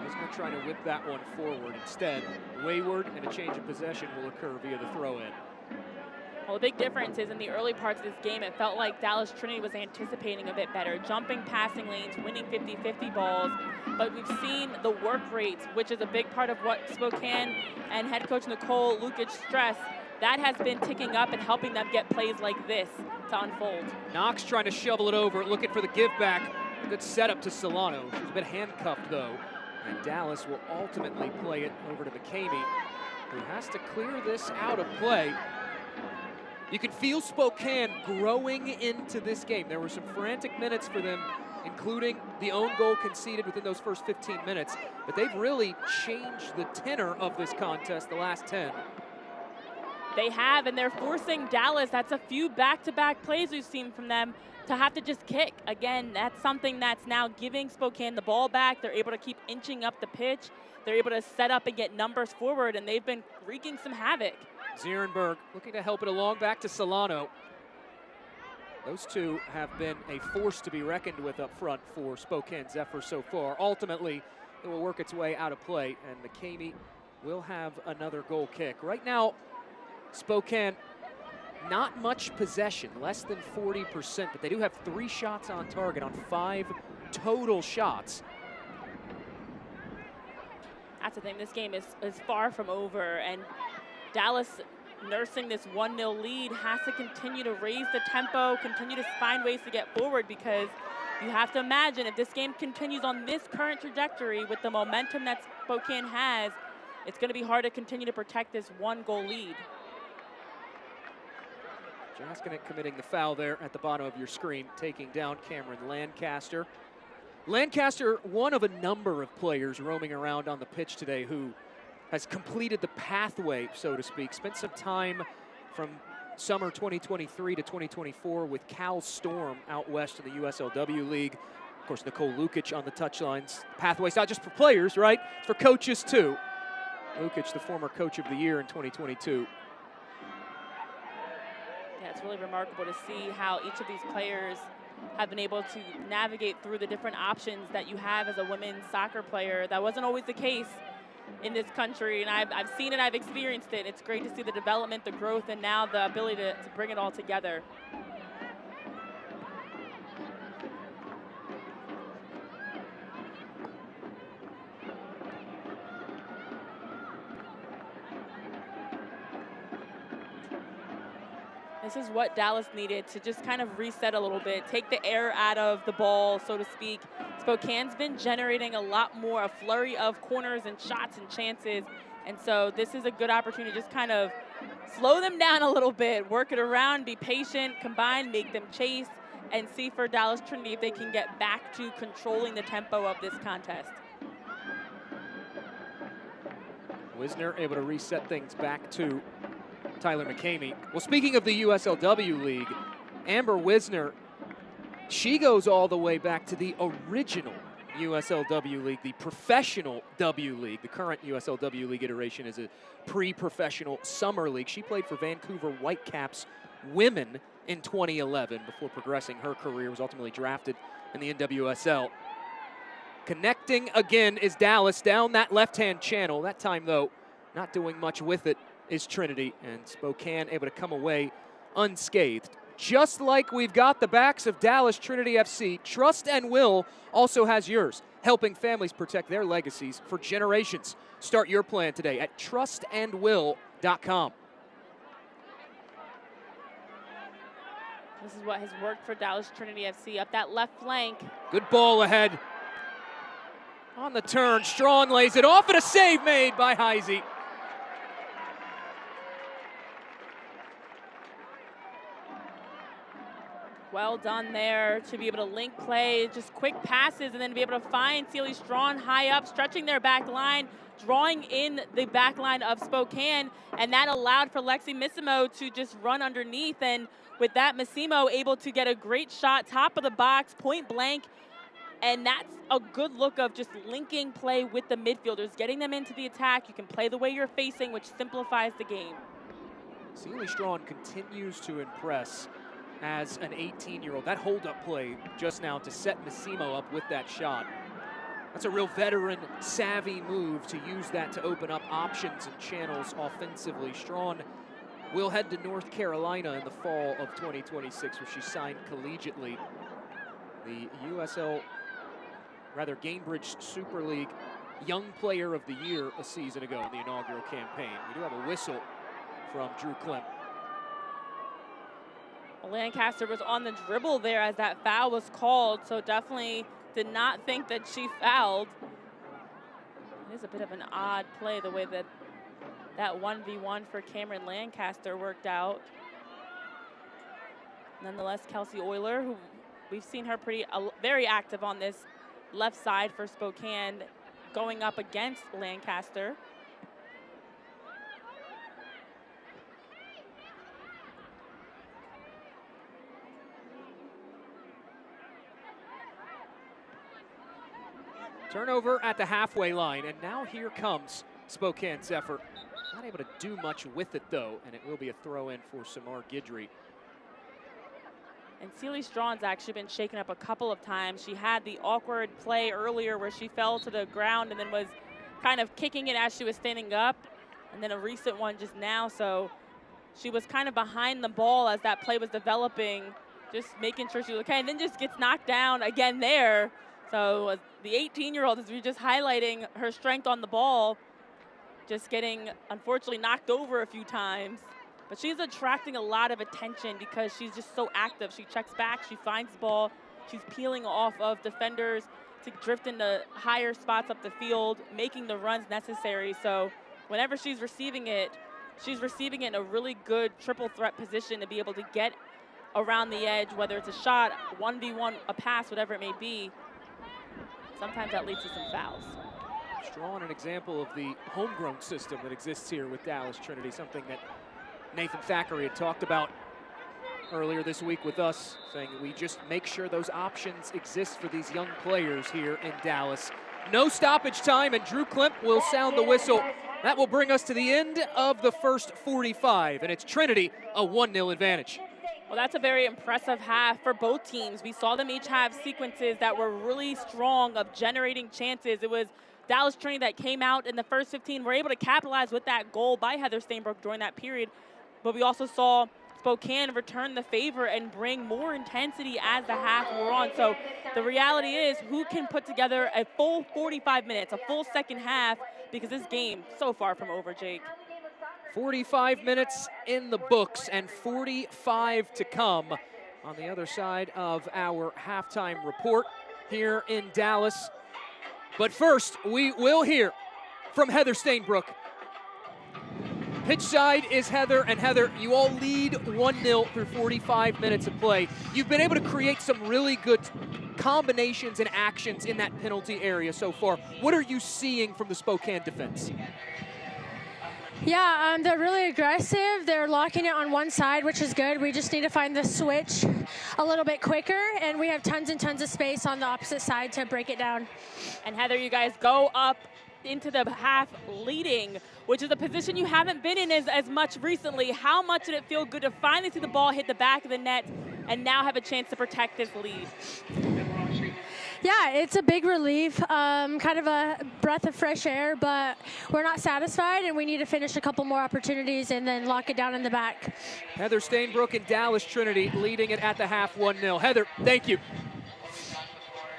He's going to try to whip that one forward. Instead, wayward and a change of possession will occur via the throw-in. Well, the big difference is in the early parts of this game, it felt like Dallas Trinity was anticipating a bit better, jumping passing lanes, winning 50-50 balls, but we've seen the work rates, which is a big part of what Spokane and head coach Nicole Lukic stress. That has been ticking up and helping them get plays like this to unfold. Knox trying to shovel it over, looking for the give back. Good setup to Solano. She's a bit handcuffed though, and Dallas will ultimately play it over to McCamey, who has to clear this out of play. You can feel Spokane growing into this game. There were some frantic minutes for them, including the own goal conceded within those first 15 minutes. But they've really changed the tenor of this contest the last 10. They have, and they're forcing Dallas. That's a few back-to-back plays we've seen from them to have to just kick. Again, that's something that's now giving Spokane the ball back. They're able to keep inching up the pitch. They're able to set up and get numbers forward, and they've been wreaking some havoc. Zierenberg looking to help it along back to Solano. Those two have been a force to be reckoned with up front for Spokane Zephyr so far. Ultimately, it will work its way out of play, and McCamey will have another goal kick. Right now, Spokane, not much possession, less than 40%, but they do have 3 shots on target on 5 total shots. That's the thing, this game is far from over, and Dallas, nursing this 1-0 lead, has to continue to raise the tempo, continue to find ways to get forward, because you have to imagine if this game continues on this current trajectory with the momentum that Spokane has, it's going to be hard to continue to protect this 1-goal lead. Jaskinek committing the foul there at the bottom of your screen, taking down Cameron Lancaster. Lancaster, one of a number of players roaming around on the pitch today who has completed the pathway, so to speak. Spent some time from summer 2023 to 2024 with Cal Storm out west in the USLW League. Of course, Nicole Lukic on the touchlines. Pathway's not just for players, right? It's for coaches, too. Lukic, the former coach of the year in 2022. Yeah, it's really remarkable to see how each of these players have been able to navigate through the different options that you have as a women's soccer player. That wasn't always the case in this country, and I've seen it, I've experienced it. It's great to see the development, the growth, and now the ability to bring it all together. This is what Dallas needed to just kind of reset a little bit, take the air out of the ball, so to speak. Spokane's been generating a lot more, a flurry of corners and shots and chances. And so this is a good opportunity to just kind of slow them down a little bit, work it around, be patient, combine, make them chase, and see for Dallas Trinity if they can get back to controlling the tempo of this contest. Wisner able to reset things back to Tyler McCamey. Well, speaking of the USLW League, Amber Wisner, she goes all the way back to the original USLW League, the professional W League. The current USLW League iteration is a pre-professional summer league. She played for Vancouver Whitecaps women in 2011 before progressing her career, was ultimately drafted in the NWSL. Connecting again is Dallas down that left-hand channel. That time, though, not doing much with it is Trinity, and Spokane able to come away unscathed. Just like we've got the backs of Dallas Trinity FC, Trust and Will also has yours. helping families protect their legacies for generations. Start your plan today at trustandwill.com. This is what has worked for Dallas Trinity FC up that left flank. Good ball ahead. On the turn, Strawn lays it off and a save made by Heisey. Well done there to be able to link play, just quick passes, and then be able to find Sealy Strawn high up, stretching their back line, drawing in the back line of Spokane, and that allowed for Lexi Missimo to just run underneath. And with that, Missimo able to get a great shot, top of the box, point blank, and that's a good look of just linking play with the midfielders, getting them into the attack. You can play the way you're facing, which simplifies the game. Sealy Strawn continues to impress as an 18-year-old. That hold-up play just now to set Missimo up with that shot. That's a real veteran, savvy move to use that to open up options and channels offensively. Strawn will head to North Carolina in the fall of 2026, where she signed collegiately. The Gainbridge Super League Young Player of the Year a season ago in the inaugural campaign. We do have a whistle from Drew Klemp. Lancaster was on the dribble there as that foul was called, so definitely did not think that she fouled. It is a bit of an odd play the way that 1v1 for Cameron Lancaster worked out. Nonetheless, Kelsey Euler, who we've seen her very active on this left side for Spokane, going up against Lancaster. Turnover at the halfway line, and now here comes Spokane Zephyr. Not able to do much with it, though, and it will be a throw-in for Samar Guidry. And Sealy Strawn's actually been shaken up a couple of times. She had the awkward play earlier where she fell to the ground and then was kind of kicking it as she was standing up, and then a recent one just now. So she was kind of behind the ball as that play was developing, just making sure she was okay, and then just gets knocked down again there. So the 18-year-old, as we were just highlighting her strength on the ball, just getting, unfortunately, knocked over a few times. But she's attracting a lot of attention because she's just so active. She checks back, she finds the ball, she's peeling off of defenders to drift into higher spots up the field, making the runs necessary. So whenever she's receiving it in a really good triple threat position to be able to get around the edge, whether it's a shot, 1v1, a pass, whatever it may be. Sometimes that leads to some fouls. Strawn, an example of the homegrown system that exists here with Dallas Trinity, something that Nathan Thackeray had talked about earlier this week with us, saying we just make sure those options exist for these young players here in Dallas. No stoppage time, and Drew Klemp will sound the whistle. That will bring us to the end of the first 45, and it's Trinity a 1-0 advantage. Well, that's a very impressive half for both teams. We saw them each have sequences that were really strong of generating chances. It was Dallas Trinity that came out in the first 15, were able to capitalize with that goal by Heather Stainbrook during that period. But we also saw Spokane return the favor and bring more intensity as the half wore on. So the reality is, who can put together a full 45 minutes, a full second half, because this game so far from over, Jake. 45 minutes in the books and 45 to come on the other side of our halftime report here in Dallas. But first, we will hear from Heather Stainbrook. Pitch side is Heather, and Heather, you all lead 1-0 through 45 minutes of play. You've been able to create some really good combinations and actions in that penalty area so far. What are you seeing from the Spokane defense? Yeah, they're really aggressive. They're locking it on one side, which is good. We just need to find the switch a little bit quicker, and we have tons and tons of space on the opposite side to break it down. And Heather, you guys go up into the half leading, which is a position you haven't been in as much recently. How much did it feel good to finally see the ball hit the back of the net and now have a chance to protect this lead? Yeah, it's a big relief, kind of a breath of fresh air, but we're not satisfied, and we need to finish a couple more opportunities and then lock it down in the back. Heather Stainbrook and Dallas Trinity leading it at the half 1-0. Heather, thank you.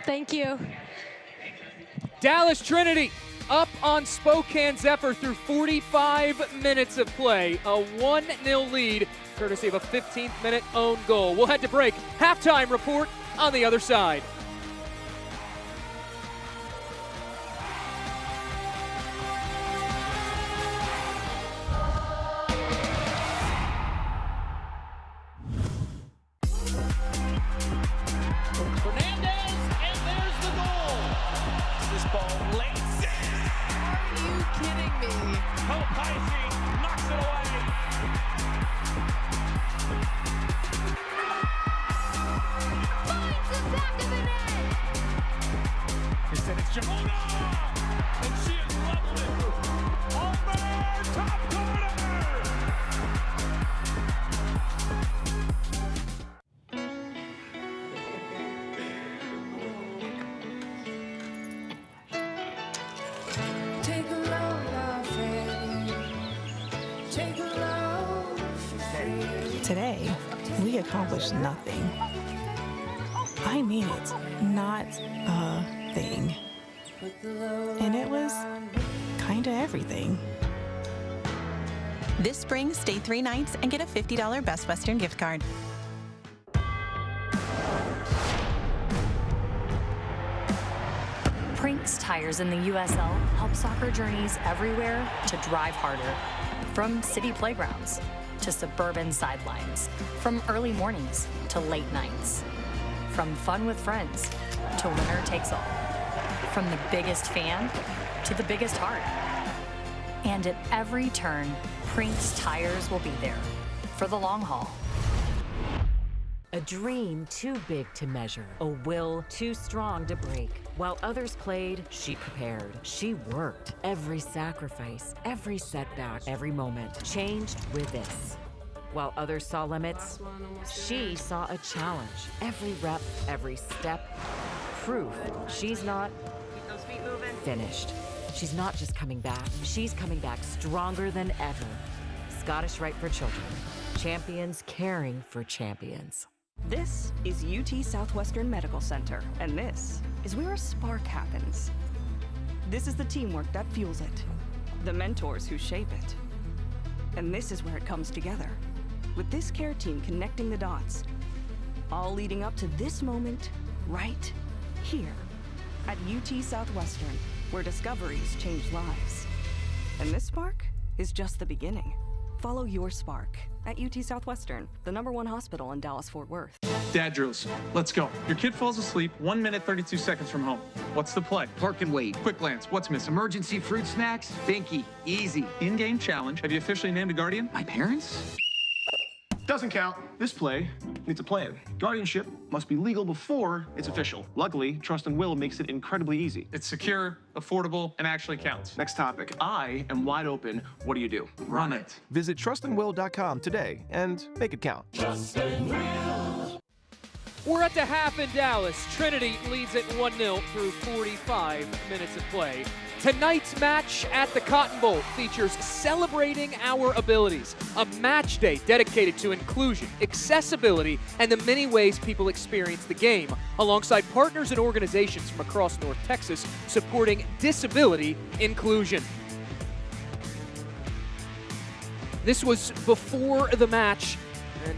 Thank you. Dallas Trinity up on Spokane Zephyr through 45 minutes of play. A 1-0 lead, courtesy of a 15th-minute own goal. We'll head to break. Halftime report on the other side. Today, we accomplished nothing. I mean it, not a thing. And it was kinda everything. This spring, stay 3 nights and get a $50 Best Western gift card. Prinks tires in the USL help soccer journeys everywhere to drive harder. From city playgrounds to suburban sidelines. From early mornings to late nights. From fun with friends to winner takes all. From the biggest fan to the biggest heart. And at every turn, Prinks tires will be there for the long haul. A dream too big to measure, a will too strong to break. While others played, she prepared. She worked. Every sacrifice, every setback, every moment changed with this. While others saw limits, she saw a challenge. Every rep, every step, proof she's not finished. She's not just coming back, she's coming back stronger than ever. Scottish Rite for Children. Champions caring for champions. This is UT Southwestern Medical Center, and this is where a spark happens. This is the teamwork that fuels it, the mentors who shape it. And this is where it comes together, with this care team connecting the dots, all leading up to this moment right here at UT Southwestern, where discoveries change lives. And this spark is just the beginning. Follow your spark at UT Southwestern, the #1 hospital in Dallas-Fort Worth. Dad drills. Let's go. Your kid falls asleep 1 minute, 32 seconds from home. What's the play? Park and wait. Quick glance. What's missing? Emergency fruit snacks? Binky. Easy. In-game challenge. Have you officially named a guardian? My parents? Doesn't count. This play needs a plan. Guardianship must be legal before it's official. Luckily, Trust and Will makes it incredibly easy. It's secure, affordable, and actually counts. Next topic. I am wide open. What do you do? Run it. Visit trustandwill.com today and make it count. Trust and Will. We're at the half in Dallas. Trinity leads at 1-0 through 45 minutes of play. Tonight's match at the Cotton Bowl features Celebrating Our Abilities, a match day dedicated to inclusion, accessibility, and the many ways people experience the game, alongside partners and organizations from across North Texas supporting disability inclusion. This was before the match, and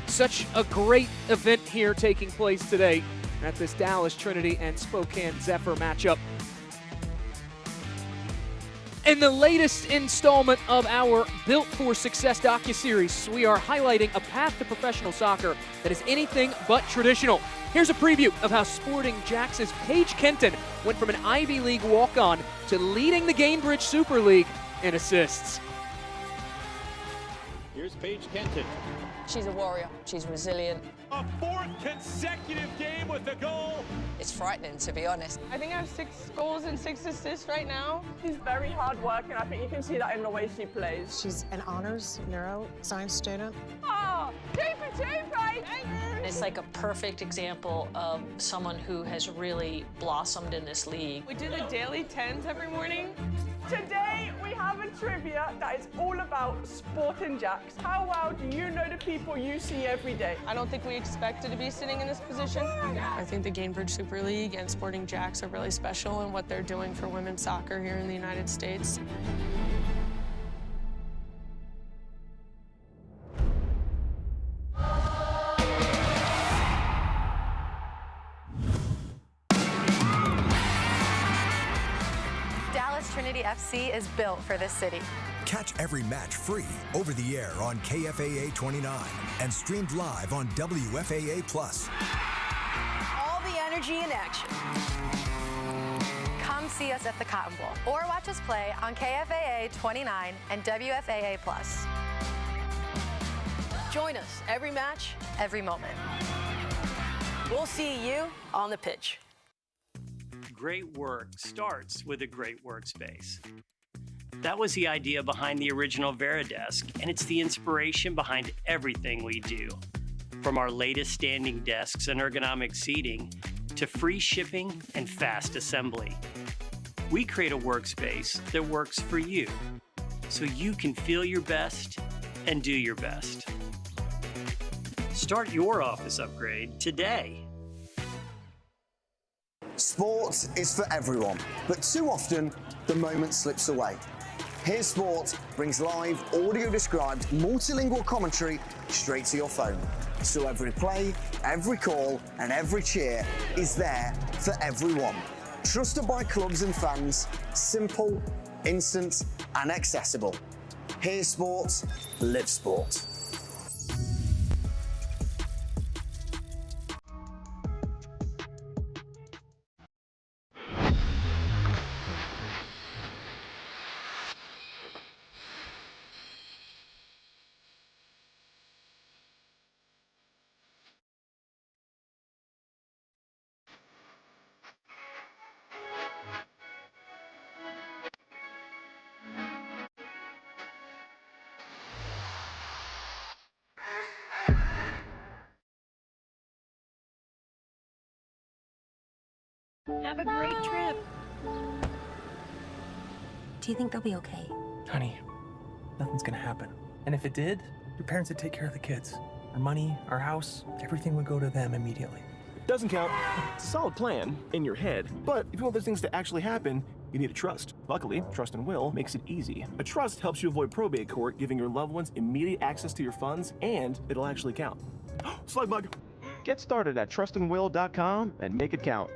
such a great event here taking place today at this Dallas Trinity and Spokane Zephyr matchup. In the latest installment of our Built for Success docuseries, we are highlighting a path to professional soccer that is anything but traditional. Here's a preview of how Sporting Jax's Paige Kenton went from an Ivy League walk-on to leading the Gainbridge Super League in assists. Here's Paige Kenton. She's a warrior. She's resilient. A 4th consecutive game with a goal. It's frightening, to be honest. I think I have 6 goals and 6 assists right now. She's very hard working. I think you can see that in the way she plays. She's an honors neuroscience student. Oh, 2 for 2, right? It's like a perfect example of someone who has really blossomed in this league. We do the daily 10s every morning. Today we have a trivia that is all about Sporting Jacks. How well do you know the people you see every day? I don't think we expected to be sitting in this position. I think the Gainbridge Super League and Sporting Jacks are really special in what they're doing for women's soccer here in the United States. Trinity FC is built for this city. Catch every match free over the air on KFAA 29 and streamed live on WFAA+. All the energy in action. Come see us at the Cotton Bowl or watch us play on KFAA 29 and WFAA+. Join us every match, every moment. We'll see you on the pitch. Great work starts with a great workspace. That was the idea behind the original Veridesk, and it's the inspiration behind everything we do. From our latest standing desks and ergonomic seating to free shipping and fast assembly. We create a workspace that works for you, so you can feel your best and do your best. Start your office upgrade today. Sport is for everyone, but too often, the moment slips away. Here Sport brings live, audio-described, multilingual commentary straight to your phone. So every play, every call, and every cheer is there for everyone. Trusted by clubs and fans, simple, instant, and accessible. Here Sport, live sport. Have a great trip. Do you think they'll be okay? Honey, nothing's gonna happen. And if it did, your parents would take care of the kids. Our money, our house, everything would go to them immediately. Doesn't count. It's a solid plan in your head, but if you want those things to actually happen, you need a trust. Luckily, Trust and Will makes it easy. A trust helps you avoid probate court, giving your loved ones immediate access to your funds, and it'll actually count. Slug bug. Get started at trustandwill.com and make it count.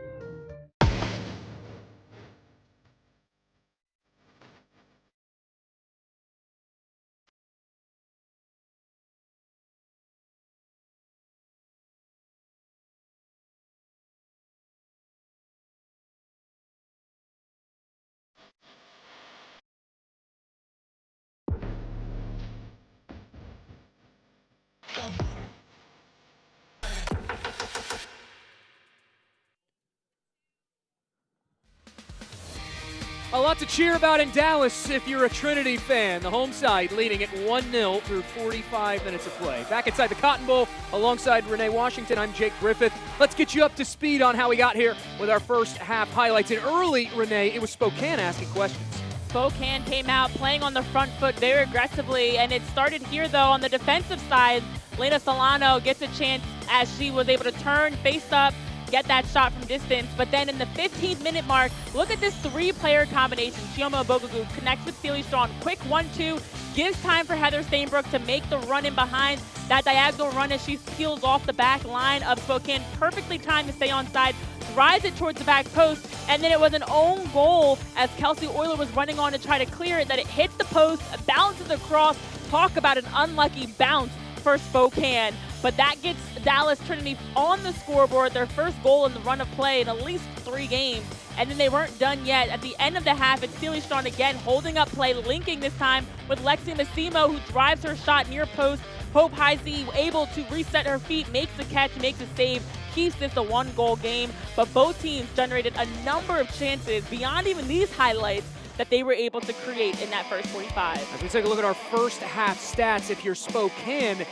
A lot to cheer about in Dallas if you're a Trinity fan. The home side leading at 1-0 through 45 minutes of play. Back inside the Cotton Bowl alongside Renee Washington, I'm Jake Griffith. Let's get you up to speed on how we got here with our first half highlights. And early, Renee, it was Spokane asking questions. Spokane came out playing on the front foot very aggressively, and it started here, though, on the defensive side. Lena Solano gets a chance as she was able to turn face up, get that shot from distance. But then in the 15th minute mark, look at this three-player combination. Chioma Bogogu connects with Celia Strong. Quick 1-2, gives time for Heather Stainbrook to make the run in behind. That diagonal run as she peels off the back line of Spokane. Perfectly timed to stay onside. Drives it towards the back post. And then it was an own goal as Kelsey Euler was running on to try to clear it, that it hits the post, bounces across. Talk about an unlucky bounce for Spokane. But that gets Dallas Trinity on the scoreboard, their first goal in the run of play in at least 3 games. And then they weren't done yet. At the end of the half, it's Celia Strong again holding up play, linking this time with Lexi Massimo, who drives her shot near post. Hope Heisey able to reset her feet, makes the catch, makes a save, keeps this a 1-goal game. But both teams generated a number of chances beyond even these highlights that they were able to create in that first 45. As we take a look at our first half stats, if you're Spokane,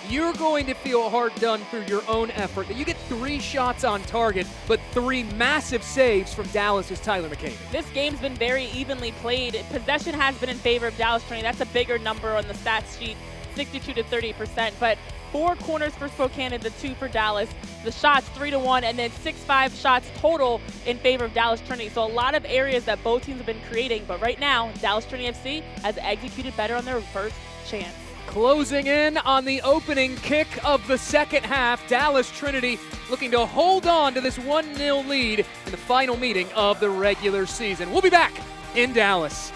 you're going to feel hard done through your own effort. You get 3 shots on target, but 3 massive saves from Dallas's Tyler McCabe. This game's been very evenly played. Possession has been in favor of Dallas Trinity. That's a bigger number on the stats sheet, 62 to 30%, but 4 corners for Spokane and the 2 for Dallas. The shots 3-1, and then 6-5 shots total in favor of Dallas Trinity. So a lot of areas that both teams have been creating, but right now, Dallas Trinity FC has executed better on their first chance. Closing in on the opening kick of the second half, Dallas Trinity looking to hold on to this 1-0 lead in the final meeting of the regular season. We'll be back in Dallas.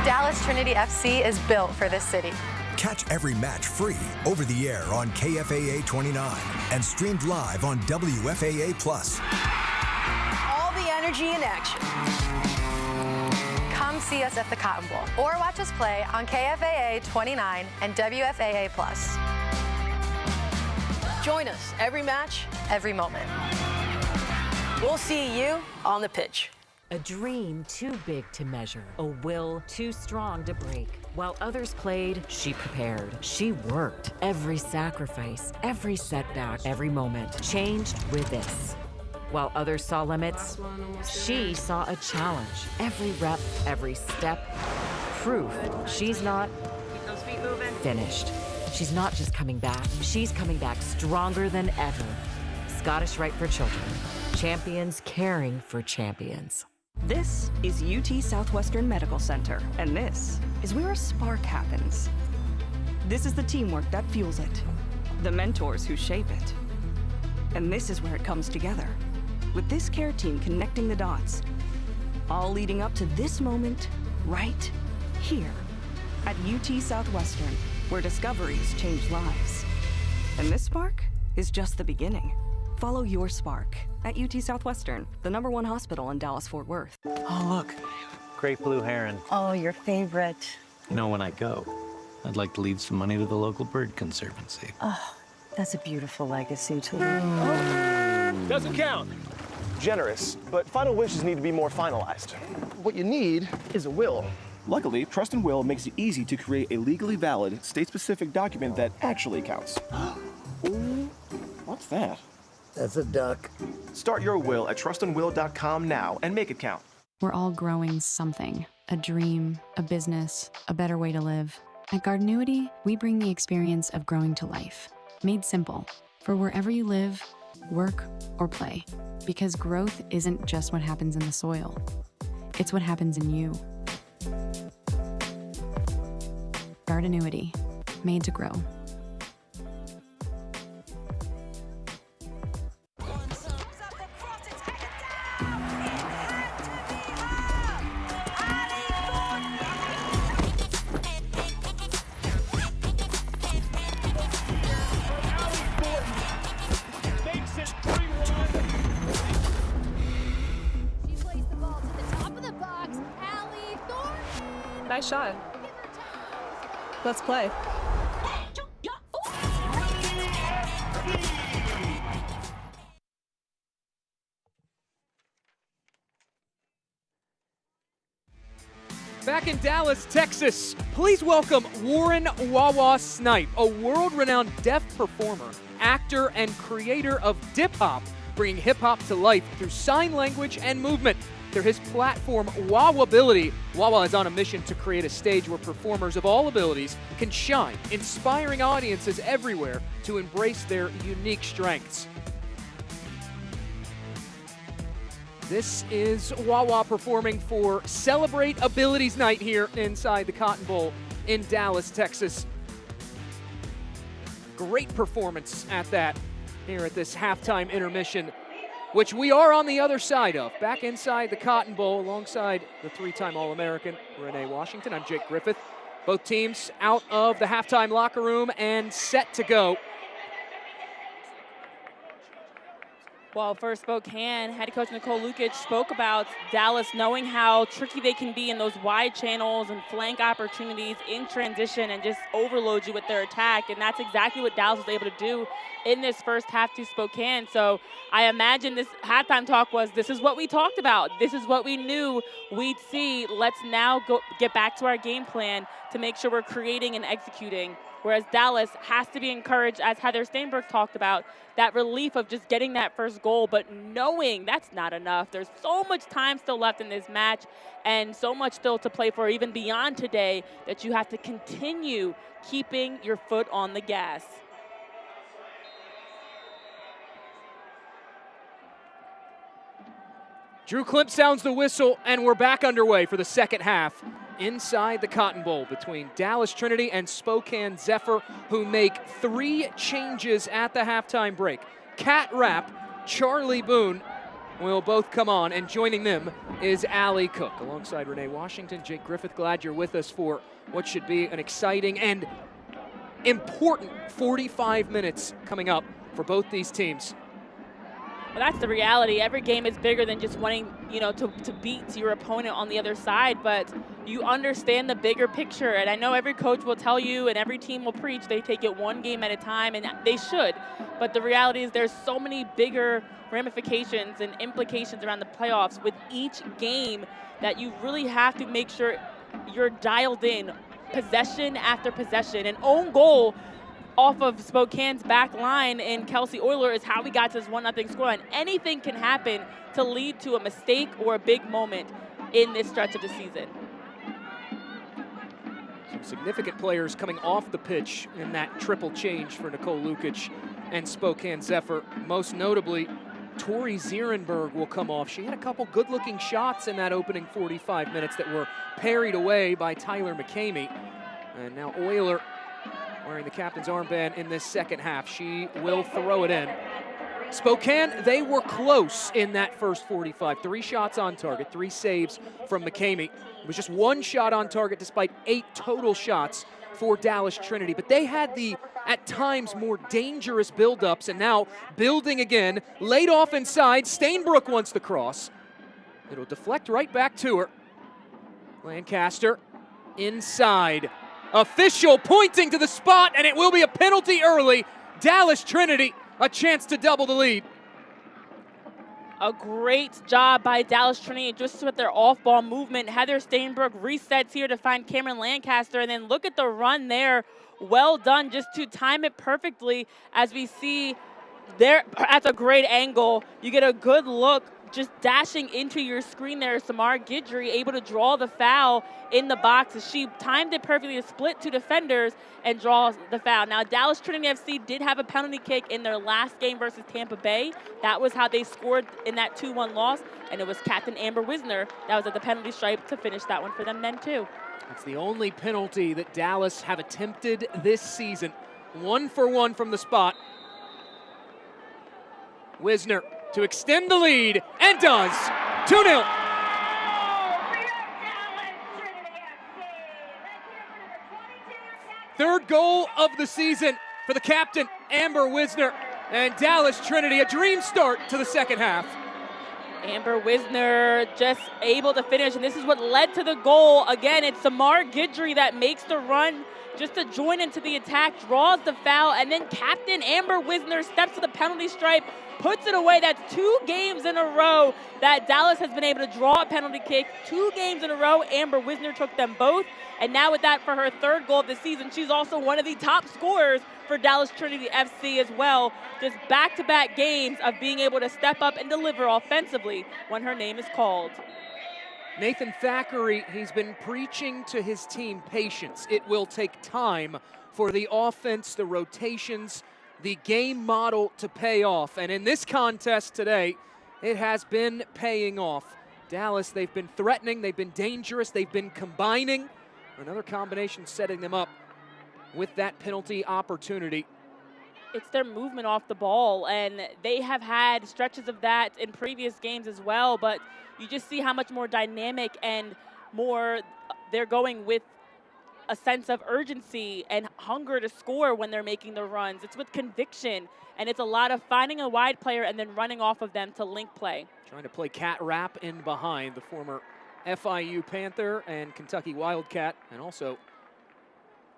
Dallas Trinity FC is built for this city. Catch every match free over the air on KFAA 29 and streamed live on WFAA+. All the energy in action. Come see us at the Cotton Bowl or watch us play on KFAA 29 and WFAA+. Join us every match, every moment. We'll see you on the pitch. A dream too big to measure, a will too strong to break. While others played, she prepared. She worked. Every sacrifice, every setback, every moment changed with this. While others saw limits, she saw a challenge. Every rep, every step, proof she's not finished. She's not just coming back, she's coming back stronger than ever. Scottish Rite for Children. Champions caring for champions. This is UT Southwestern Medical Center, and this is where a spark happens. This is the teamwork that fuels it, the mentors who shape it. And this is where it comes together, with this care team connecting the dots, all leading up to this moment right here at UT Southwestern, where discoveries change lives. And this spark is just the beginning. Follow your spark at UT Southwestern, the #1 hospital in Dallas-Fort Worth. Oh, look, great blue heron. Oh, your favorite. You know, when I go, I'd like to leave some money to the local bird conservancy. Oh, that's a beautiful legacy to leave. Doesn't count. Generous, but final wishes need to be more finalized. What you need is a will. Luckily, Trust and Will makes it easy to create a legally valid, state-specific document that actually counts. What's that? That's a duck. Start your will at trustandwill.com now and make it count. We're all growing something, a dream, a business, a better way to live. At Gardenuity, we bring the experience of growing to life, made simple, for wherever you live, work, or play. Because growth isn't just what happens in the soil, it's what happens in you. Gardenuity, made to grow. Nice shot. Let's play. Back in Dallas, Texas, please welcome Warren Wawa Snipe, a world-renowned deaf performer, actor, and creator of Dip Hop, bringing hip-hop to life through sign language and movement. Through his platform, Wawability, Wawa is on a mission to create a stage where performers of all abilities can shine, inspiring audiences everywhere to embrace their unique strengths. This is Wawa performing for Celebrate Abilities Night here inside the Cotton Bowl in Dallas, Texas. Great performance at that here at this halftime intermission, which we are on the other side of. Back inside the Cotton Bowl alongside the 3-time All-American Renee Washington. I'm Jake Griffith. Both teams out of the halftime locker room and set to go. Well, for Spokane, head coach Nicole Lukic spoke about Dallas knowing how tricky they can be in those wide channels and flank opportunities in transition and just overload you with their attack. And that's exactly what Dallas was able to do in this first half to Spokane. So I imagine this halftime talk was, this is what we talked about. This is what we knew we'd see. Let's now get back to our game plan to make sure we're creating and executing. Whereas Dallas has to be encouraged, as Heather Steinberg talked about, that relief of just getting that first goal, but knowing that's not enough. There's so much time still left in this match and so much still to play for, even beyond today, that you have to continue keeping your foot on the gas. Drew Klimp sounds the whistle, and we're back underway for the second half inside the Cotton Bowl between Dallas Trinity and Spokane Zephyr, who make 3 changes at the halftime break. Kat Rapp, Charlie Boone will both come on, and joining them is Allie Cook. Alongside Renee Washington, Jake Griffith, glad you're with us for what should be an exciting and important 45 minutes coming up for both these teams. Well, that's the reality. Every game is bigger than just wanting, to beat your opponent on the other side, but you understand the bigger picture. And I know every coach will tell you and every team will preach they take it one game at a time, and they should. But the reality is there's so many bigger ramifications and implications around the playoffs with each game that you really have to make sure you're dialed in possession after possession. An own goal off of Spokane's back line in Kelsey Euler is how we got to this 1-0 score. And anything can happen to lead to a mistake or a big moment in this stretch of the season. Some significant players coming off the pitch in that triple change for Nicole Lukic and Spokane Zephyr. Most notably, Tori Zierenberg will come off. She had a couple good-looking shots in that opening 45 minutes that were parried away by Tyler McCamey. And now Euler wearing the captain's armband in this second half. She will throw it in. Spokane, they were close in that first 45. 3 shots on target, 3 saves from McCamey. It was just 1 shot on target despite 8 total shots for Dallas Trinity. But they had the, at times, more dangerous buildups, and now building again. Laid off inside. Stainbrook wants the cross. It'll deflect right back to her. Lancaster inside. Official pointing to the spot, and it will be a penalty early. Dallas Trinity, a chance to double the lead. A great job by Dallas Trinity just with their off-ball movement. Heather Steinberg resets here to find Cameron Lancaster, and then look at the run there. Well done just to time it perfectly as we see there. That's a great angle. You get a good look just dashing into your screen there. Samar Guidry able to draw the foul in the box as she timed it perfectly to split 2 defenders and draws the foul. Now, Dallas Trinity FC did have a penalty kick in their last game versus Tampa Bay. That was how they scored in that 2-1 loss, and it was Captain Amber Wisner that was at the penalty stripe to finish that one for them then too. It's the only penalty that Dallas have attempted this season. 1 for 1 from the spot. Wisner to extend the lead, and does. 2-0. Third goal of the season for the captain, Amber Wisner, and Dallas Trinity, a dream start to the second half. Amber Wisner just able to finish, and this is what led to the goal. Again, it's Samar Guidry that makes the run just to join into the attack, draws the foul, and then Captain Amber Wisner steps to the penalty stripe, puts it away. That's 2 games in a row that Dallas has been able to draw a penalty kick. 2 games in a row, Amber Wisner took them both. And now with that for her 3rd goal of the season, she's also one of the top scorers for Dallas Trinity FC as well. Just back-to-back games of being able to step up and deliver offensively when her name is called. Nathan Thackeray, he's been preaching to his team patience. It will take time for the offense, the rotations, the game model to pay off. And in this contest today, it has been paying off. Dallas, they've been threatening, they've been dangerous, they've been combining. Another combination setting them up with that penalty opportunity. It's their movement off the ball, and they have had stretches of that in previous games as well, but you just see how much more dynamic and more they're going with a sense of urgency and hunger to score when they're making the runs. It's with conviction, and it's a lot of finding a wide player and then running off of them to link play. Trying to play cat wrap in behind the former FIU Panther and Kentucky Wildcat, and also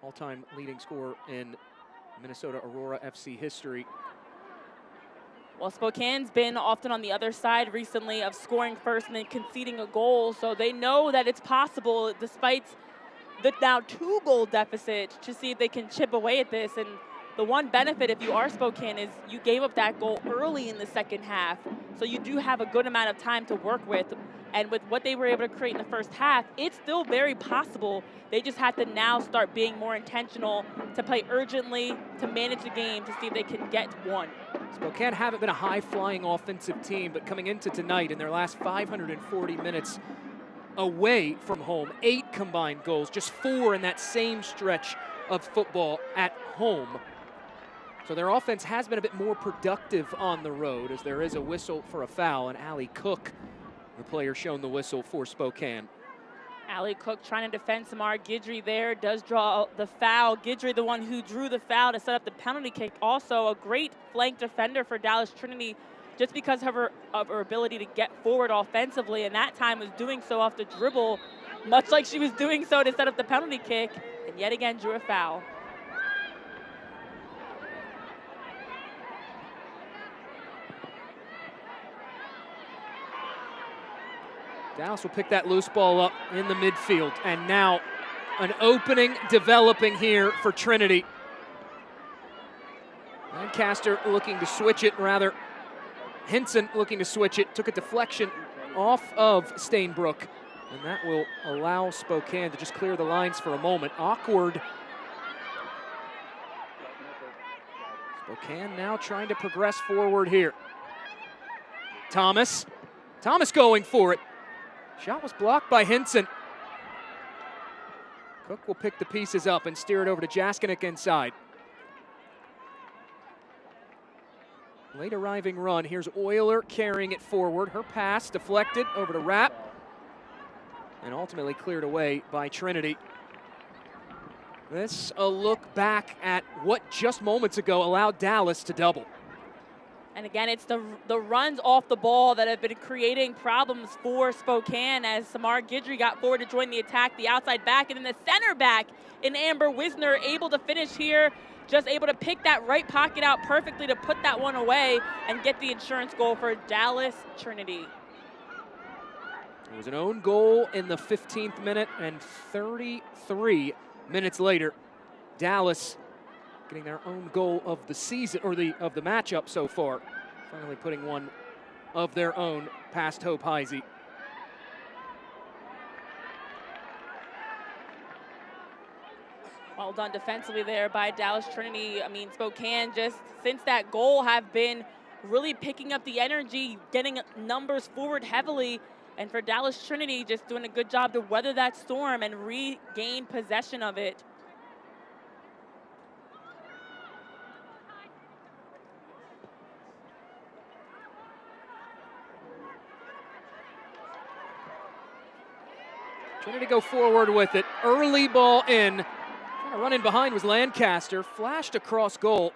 all-time leading scorer in Minnesota Aurora FC history. Well, Spokane's been often on the other side recently of scoring first and then conceding a goal, so they know that it's possible, despite the now 2-goal deficit, to see if they can chip away at this. And the one benefit, if you are Spokane, is you gave up that goal early in the second half, so you do have a good amount of time to work with. And with what they were able to create in the first half, it's still very possible. They just have to now start being more intentional, to play urgently, to manage the game, to see if they can get one. Spokane haven't been a high-flying offensive team, but coming into tonight in their last 540 minutes away from home, 8 combined goals, just 4 in that same stretch of football at home. So their offense has been a bit more productive on the road, as there is a whistle for a foul, and Allie Cook, the player shown the whistle for Spokane. Allie Cook trying to defend Samar Guidry there, does draw the foul. Guidry, the one who drew the foul to set up the penalty kick. Also a great flank defender for Dallas Trinity, just because of her ability to get forward offensively, and that time was doing so off the dribble, much like she was doing so to set up the penalty kick, and yet again drew a foul. Dallas will pick that loose ball up in the midfield, and now an opening developing here for Trinity. Lancaster looking to switch it, rather Henson looking to switch it, took a deflection off of Stainbrook, and that will allow Spokane to just clear the lines for a moment. Awkward. Spokane now trying to progress forward here. Thomas going for it. Shot was blocked by Henson. Cook will pick the pieces up and steer it over to Jaskinek inside. Late arriving run. Here's Euler carrying it forward. Her pass deflected over to Rapp and ultimately cleared away by Trinity. This a look back at what just moments ago allowed Dallas to double. And again, it's the runs off the ball that have been creating problems for Spokane, as Samar Guidry got forward to join the attack, the outside back, and then the center back in Amber Wisner able to finish here, just able to pick that right pocket out perfectly to put that one away and get the insurance goal for Dallas Trinity. It was an own goal in the 15th minute, and 33 minutes later, Dallas getting their own goal of the season, or of the matchup so far. Finally putting one of their own past Hope Heisey. Well done defensively there by Dallas Trinity. I mean, Spokane just, since that goal, have been really picking up the energy, getting numbers forward heavily. And for Dallas Trinity, just doing a good job to weather that storm and regain possession of it. Trinity go forward with it. Early ball in. Trying to run in behind was Lancaster. Flashed across goal.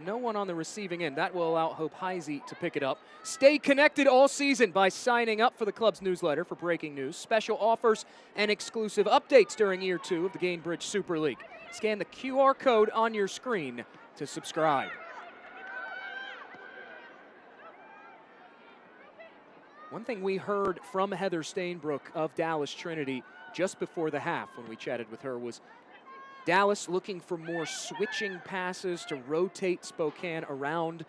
No one on the receiving end. That will allow Hope Heisey to pick it up. Stay connected all season by signing up for the club's newsletter for breaking news, special offers, and exclusive updates during year 2 of the Gainbridge Super League. Scan the QR code on your screen to subscribe. One thing we heard from Heather Stainbrook of Dallas Trinity just before the half when we chatted with her was Dallas looking for more switching passes to rotate Spokane around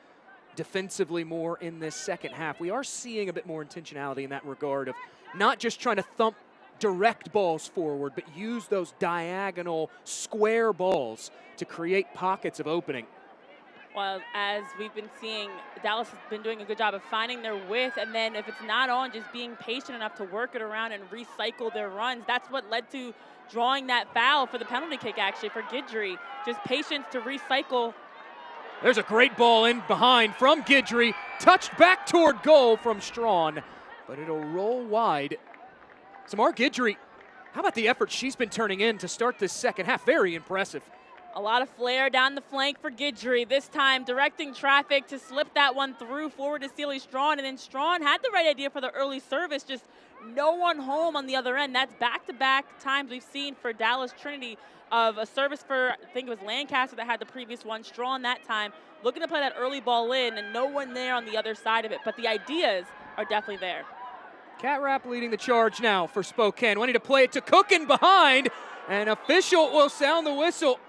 defensively more in this second half. We are seeing a bit more intentionality in that regard of not just trying to thump direct balls forward, but use those diagonal square balls to create pockets of opening. Well, as we've been seeing, Dallas has been doing a good job of finding their width, and then if it's not on, just being patient enough to work it around and recycle their runs. That's what led to drawing that foul for the penalty kick, actually, for Guidry. Just patience to recycle. There's a great ball in behind from Guidry, touched back toward goal from Strawn, but it'll roll wide. Samar Guidry, how about the effort she's been turning in to start this second half? Very impressive. A lot of flair down the flank for Guidry. This time directing traffic to slip that one through forward to Sealy Strawn. And then Strawn had the right idea for the early service, just no one home on the other end. That's back-to-back times we've seen for Dallas Trinity of a service for, I think it was Lancaster that had the previous one. Strawn that time looking to play that early ball in and no one there on the other side of it. But the ideas are definitely there. Cat Rapp leading the charge now for Spokane. Wanting to play it to Cook in behind, and official will sound the whistle.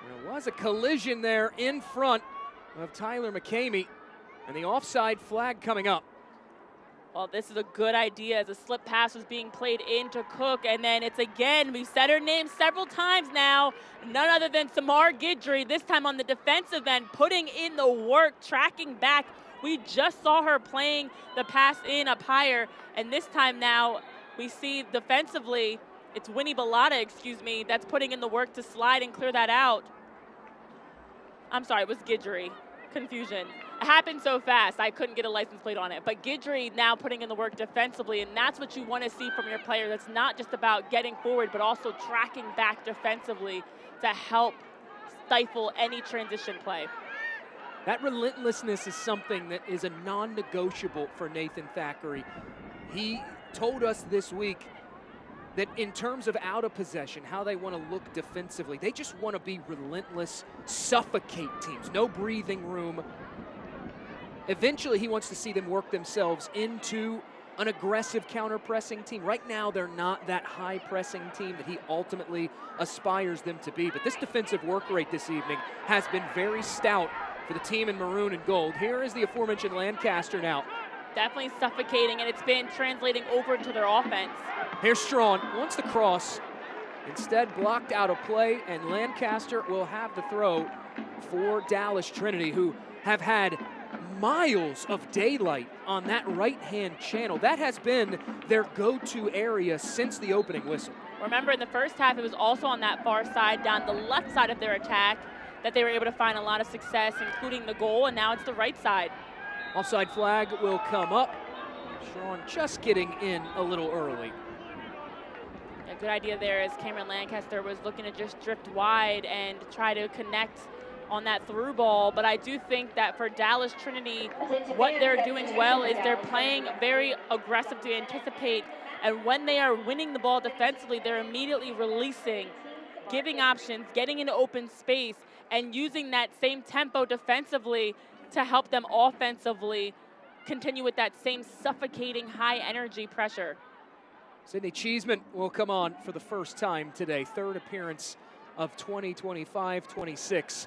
There was a collision there in front of Tyler McCamey, and the offside flag coming up. Well, this is a good idea as a slip pass was being played into Cook, and then it's again, we've said her name several times now, none other than Samar Guidry, this time on the defensive end, putting in the work, tracking back. We just saw her playing the pass in up higher, and this time now we see defensively, it's Winnie Bellata, that's putting in the work to slide and clear that out. I'm sorry, it was Guidry. Confusion. It happened so fast, I couldn't get a license plate on it. But Guidry now putting in the work defensively, and that's what you want to see from your player. That's not just about getting forward, but also tracking back defensively to help stifle any transition play. That relentlessness is something that is a non-negotiable for Nathan Thackeray. He told us this week that in terms of out of possession, how they want to look defensively, they just want to be relentless, suffocate teams, no breathing room. Eventually, he wants to see them work themselves into an aggressive counter-pressing team. Right now, they're not that high-pressing team that he ultimately aspires them to be. But this defensive work rate this evening has been very stout for the team in maroon and gold. Here is the aforementioned Lancaster now. Definitely suffocating, and it's been translating over to their offense. Here's Strawn, wants the cross, instead blocked out of play, and Lancaster will have the throw for Dallas Trinity, who have had miles of daylight on that right-hand channel. That has been their go-to area since the opening whistle. Remember, in the first half, it was also on that far side, down the left side of their attack, that they were able to find a lot of success, including the goal, and now it's the right side. Offside flag will come up. Strawn just getting in a little early. A good idea there as Cameron Lancaster was looking to just drift wide and try to connect on that through ball. But I do think that for Dallas Trinity, what they're doing well is they're playing very aggressive to anticipate. And when they are winning the ball defensively, they're immediately releasing, giving options, getting into open space, and using that same tempo defensively to help them offensively continue with that same suffocating high energy pressure. Sydney Cheeseman will come on for the first time today. Third appearance of 2025-26.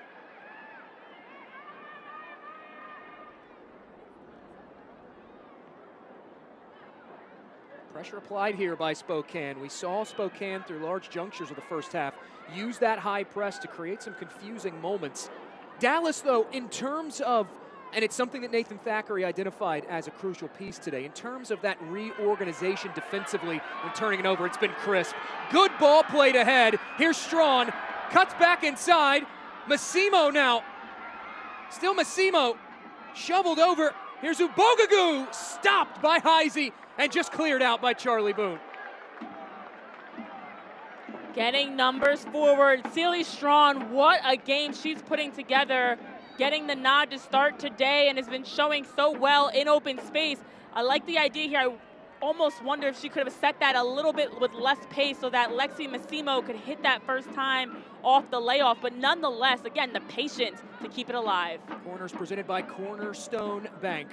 Pressure applied here by Spokane. We saw Spokane through large junctures of the first half use that high press to create some confusing moments. Dallas, though, in terms of, and it's something that Nathan Thackeray identified as a crucial piece today, in terms of that reorganization defensively when turning it over, it's been crisp. Good ball played ahead. Here's Strawn, cuts back inside. Massimo now. Still Massimo, shoveled over. Here's Ubogagu, stopped by Heisey and just cleared out by Charlie Boone. Getting numbers forward. Sealy Strawn, what a game she's putting together. Getting the nod to start today and has been showing so well in open space. I like the idea here. I almost wonder if she could have set that a little bit with less pace so that Lexi Massimo could hit that first time off the layoff. But nonetheless, again, the patience to keep it alive. Corners presented by Cornerstone Bank.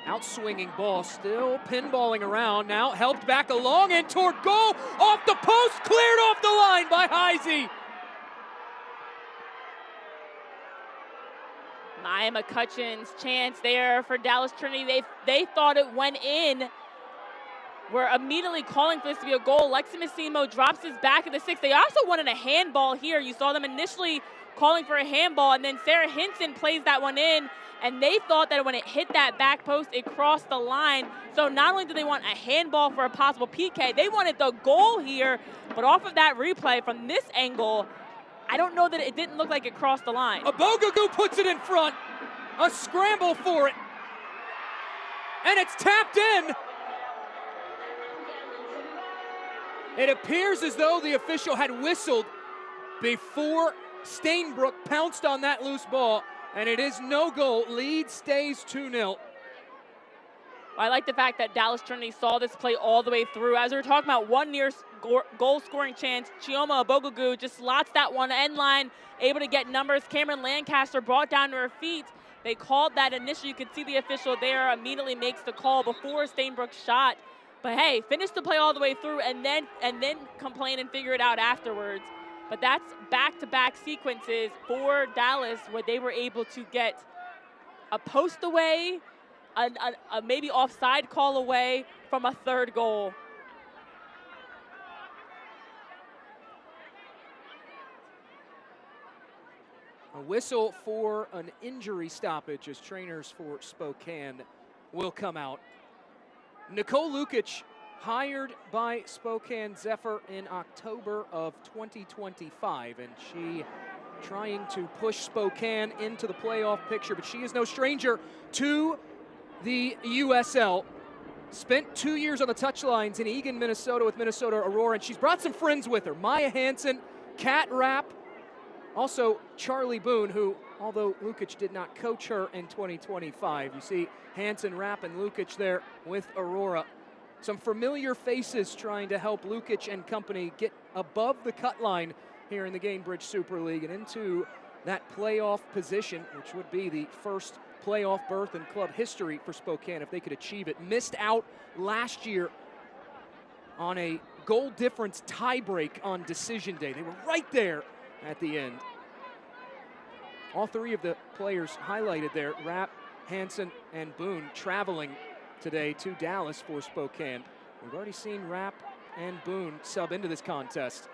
Outswinging ball, still pinballing around. Now helped back along and toward goal. Off the post, cleared off the line by Heisey. Maya McCutcheon's chance there for Dallas Trinity. They thought it went in. We're immediately calling for this to be a goal. Lexi Massimo drops his back at the 6. They also wanted a handball here. You saw them initially calling for a handball, and then Sarah Hinson plays that one in, and they thought that when it hit that back post, it crossed the line. So not only do they want a handball for a possible PK, they wanted the goal here, but off of that replay from this angle, I don't know that it didn't look like it crossed the line. Ubogagu puts it in front. A scramble for it. And it's tapped in. It appears as though the official had whistled before Stainbrook pounced on that loose ball, and it is no goal. Lead stays 2-0. I like the fact that Dallas Trinity saw this play all the way through. As we were talking about, one near goal-scoring chance, Chioma Obogugu just slots that one end line, able to get numbers. Cameron Lancaster brought down to her feet. They called that initially. You could see the official there immediately makes the call before Stainbrook's shot. But hey, finish the play all the way through and then complain and figure it out afterwards. But that's back-to-back sequences for Dallas where they were able to get a post away, a maybe offside call away from a third goal. A whistle for an injury stoppage as trainers for Spokane will come out. Nicole Lukic, hired by Spokane Zephyr in October of 2025, and she trying to push Spokane into the playoff picture, but she is no stranger to the USL. Spent 2 years on the touchlines in Eagan, Minnesota with Minnesota Aurora, and she's brought some friends with her. Maya Hansen, Kat Rapp, also Charlie Boone, who, although Lukic did not coach her in 2025, you see Hansen, Rapp, and Lukic there with Aurora. Some familiar faces trying to help Lukic and company get above the cut line here in the Gainbridge Super League and into that playoff position, which would be the first playoff berth in club history for Spokane if they could achieve it. Missed out last year on a goal difference tiebreak on decision day. They were right there at the end. All three of the players highlighted there, Rapp, Hansen, and Boone, traveling today to Dallas for Spokane. We've already seen Rapp and Boone sub into this contest.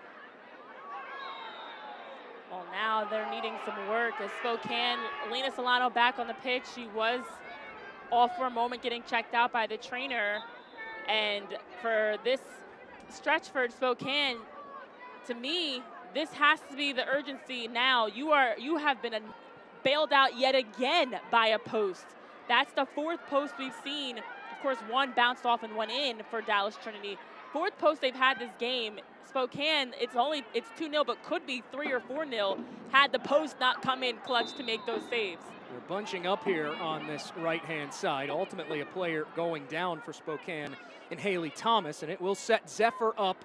Well, now they're needing some work as Spokane. Elena Solano back on the pitch. She was off for a moment getting checked out by the trainer. And for this stretch for Spokane, to me, this has to be the urgency now. You have been bailed out yet again by a post. That's the fourth post we've seen. Of course, one bounced off and one in for Dallas Trinity. Fourth post they've had this game. Spokane, it's 2-0, but could be 3 or 4-0 had the post not come in clutch to make those saves. They're bunching up here on this right-hand side. Ultimately, a player going down for Spokane in Haley Thomas, and it will set Zephyr up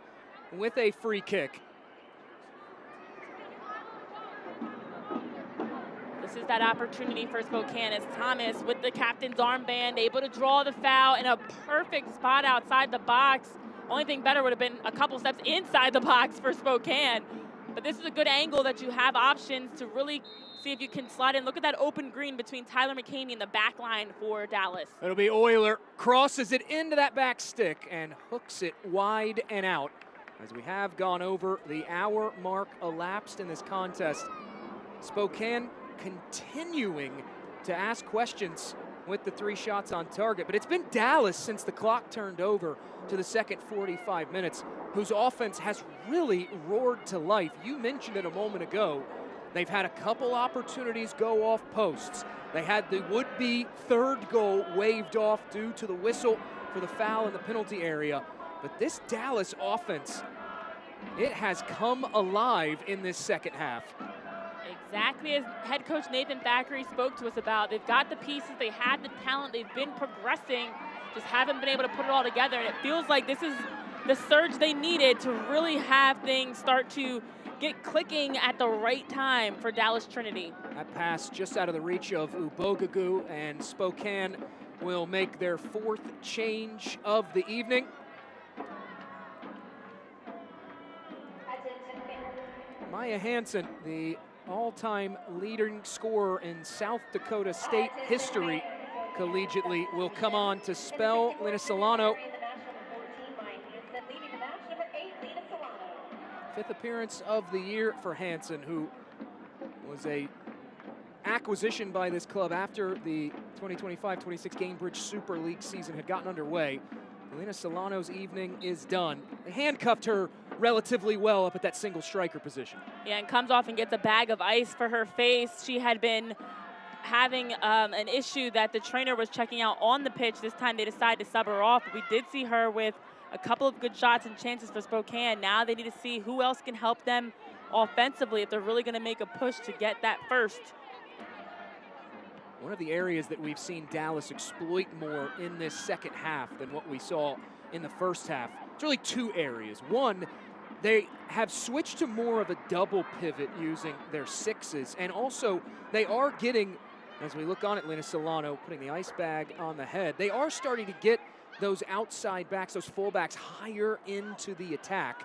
with a free kick. This is that opportunity for Spokane as Thomas with the captain's armband able to draw the foul in a perfect spot outside the box. Only thing better would have been a couple steps inside the box for Spokane. But this is a good angle that you have options to really see if you can slide in. Look at that open green between Tyler McCamey and the back line for Dallas. It'll be Euler, crosses it into that back stick and hooks it wide and out. As we have gone over the hour mark elapsed in this contest, Spokane continuing to ask questions with the 3 shots on target. But it's been Dallas since the clock turned over to the second 45 minutes, whose offense has really roared to life. You mentioned it a moment ago. They've had a couple opportunities go off posts. They had the would-be third goal waved off due to the whistle for the foul in the penalty area. But this Dallas offense, it has come alive in this second half. Exactly as head coach Nathan Thackeray spoke to us about. They've got the pieces, they had the talent, they've been progressing, just haven't been able to put it all together. And it feels like this is the surge they needed to really have things start to get clicking at the right time for Dallas Trinity. That pass just out of the reach of Obogugu, and Spokane will make their 4th change of the evening. Maya Hansen, the all-time leading scorer in South Dakota State history collegiately, will come on to spell Lena Solano. 5th appearance of the year for Hansen, who was a acquisition by this club after the 2025-26 Gainbridge Super League season had gotten underway. Lena Solano's evening is done. They handcuffed her relatively well up at that single striker position. Yeah, and comes off and gets a bag of ice for her face. She had been having an issue that the trainer was checking out on the pitch. This time they decided to sub her off. We did see her with a couple of good shots and chances for Spokane. Now they need to see who else can help them offensively if they're really going to make a push to get that first. One of the areas that we've seen Dallas exploit more in this second half than what we saw in the first half, it's really two areas. One, they have switched to more of a double pivot using their sixes, and also they are getting, as we look on at Linus Solano putting the ice bag on the head, they are starting to get those outside backs, those fullbacks higher into the attack.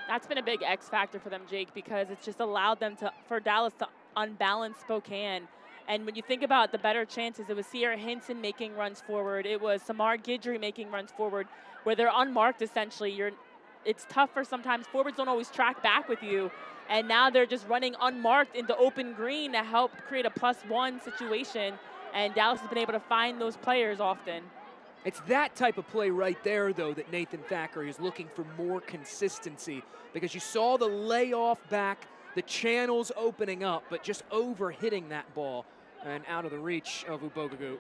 That's been a big X factor for them, Jake, because it's just allowed them for Dallas to unbalance Spokane. And when you think about the better chances, it was Sierra Hinson making runs forward. It was Samar Guidry making runs forward, where they're unmarked essentially. It's tough for sometimes forwards don't always track back with you. And now they're just running unmarked into open green to help create a +1 situation. And Dallas has been able to find those players often. It's that type of play right there, though, that Nathan Thackeray is looking for more consistency, because you saw the layoff back, the channels opening up, but just over-hitting that ball and out of the reach of Ubogagu.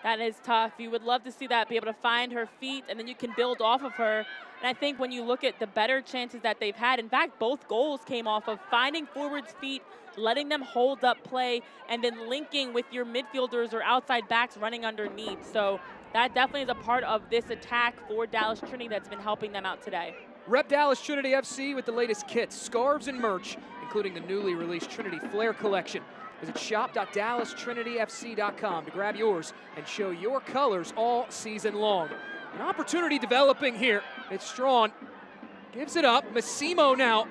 That is tough. You would love to see that, be able to find her feet, and then you can build off of her. And I think when you look at the better chances that they've had, in fact, both goals came off of finding forwards' feet, letting them hold up play, and then linking with your midfielders or outside backs running underneath. So that definitely is a part of this attack for Dallas Trinity that's been helping them out today. Rep Dallas Trinity FC with the latest kits, scarves, and merch, including the newly released Trinity Flair collection. Visit shop.DallasTrinityFC.com to grab yours and show your colors all season long. An opportunity developing here. It's Strawn. Gives it up. Massimo now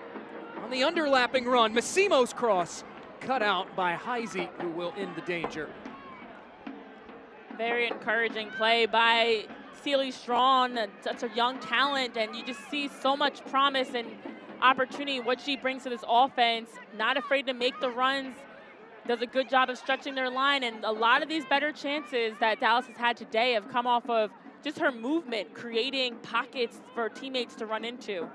on the underlapping run. Massimo's cross cut out by Heisey, who will end the danger. Very encouraging play by Sealy Strawn, such a young talent, and you just see so much promise and opportunity, what she brings to this offense. Not afraid to make the runs. Does a good job of stretching their line, and a lot of these better chances that Dallas has had today have come off of just her movement, creating pockets for teammates to run into.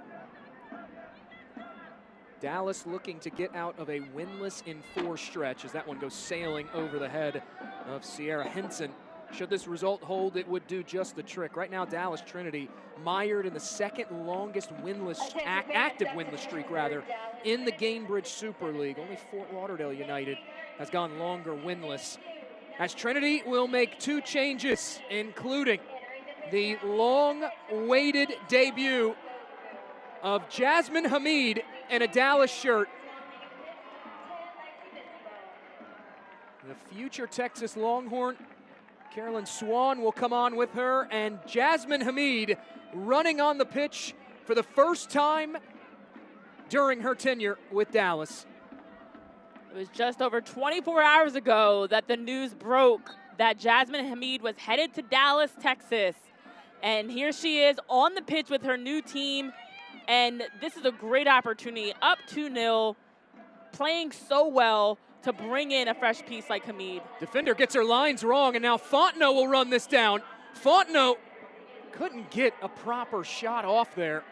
Dallas looking to get out of a winless in 4 stretch as that one goes sailing over the head of Sierra Hinson. Should this result hold, it would do just the trick. Right now, Dallas Trinity mired in the second longest winless, active winless streak rather, in the Gainbridge Super League. Only Fort Lauderdale United has gone longer winless. As Trinity will make 2 changes, including the long-awaited debut of Jasmine Hamid in a Dallas shirt. The future Texas Longhorn, Carolyn Swan, will come on with her, and Jasmine Hamid running on the pitch for the first time during her tenure with Dallas. It was just over 24 hours ago that the news broke that Jasmine Hamid was headed to Dallas, Texas. And here she is on the pitch with her new team. And this is a great opportunity, up 2-0, playing so well to bring in a fresh piece like Hamid. Defender gets her lines wrong, and now Fontenot will run this down. Fontenot couldn't get a proper shot off there,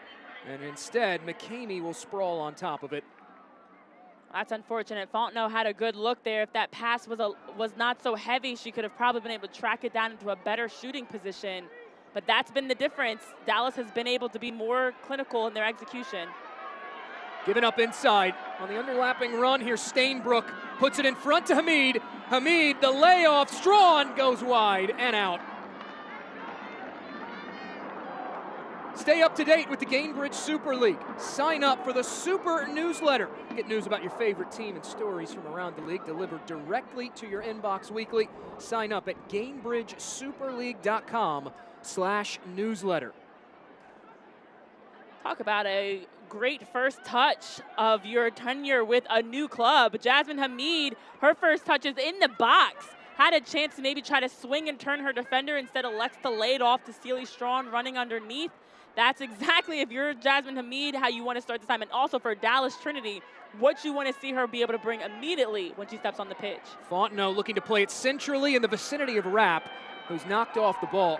and instead McCamey will sprawl on top of it. That's unfortunate. Fontenot had a good look there. If that pass was not so heavy, she could have probably been able to track it down into a better shooting position. But that's been the difference. Dallas has been able to be more clinical in their execution. Given up inside on the underlapping run here. Stainbrook puts it in front to Hamid. Hamid, the layoff. Strawn goes wide and out. Stay up to date with the Gainbridge Super League. Sign up for the Super Newsletter. Get news about your favorite team and stories from around the league delivered directly to your inbox weekly. Sign up at GainbridgeSuperLeague.com/newsletter. Talk about a great first touch of your tenure with a new club. Jasmine Hamid, her first touch is in the box. Had a chance to maybe try to swing and turn her defender, instead elects to lay it off to Sealy Strawn running underneath. That's exactly, if you're Jasmine Hamid, how you want to start this time. And also for Dallas Trinity, what you want to see her be able to bring immediately when she steps on the pitch. Fontenot looking to play it centrally in the vicinity of Rapp, who's knocked off the ball.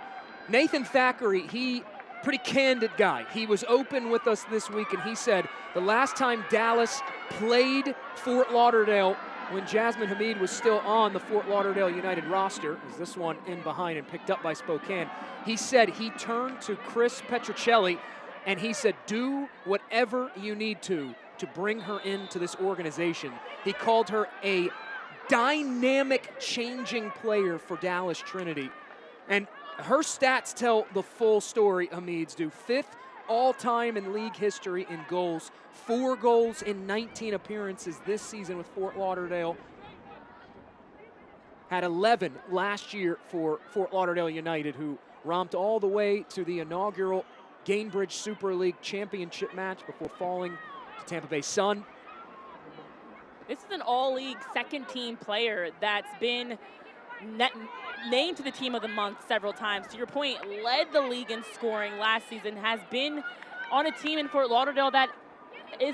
Nathan Thackeray, pretty candid guy. He was open with us this week, and he said the last time Dallas played Fort Lauderdale when Jasmine Hamid was still on the Fort Lauderdale United roster, as this one in behind and picked up by Spokane, he said he turned to Chris Petrocelli and he said, do whatever you need to bring her into this organization. He called her a dynamic changing player for Dallas Trinity. And her stats tell the full story, Hamid's do. 5th all-time in league history in goals, 4 goals in 19 appearances this season with Fort Lauderdale. Had 11 last year for Fort Lauderdale United, who romped all the way to the inaugural Gainbridge Super League championship match before falling to Tampa Bay Sun. This is an all-league second-team player that's been named to the team of the month several times. To your point, led the league in scoring last season, has been on a team in Fort Lauderdale that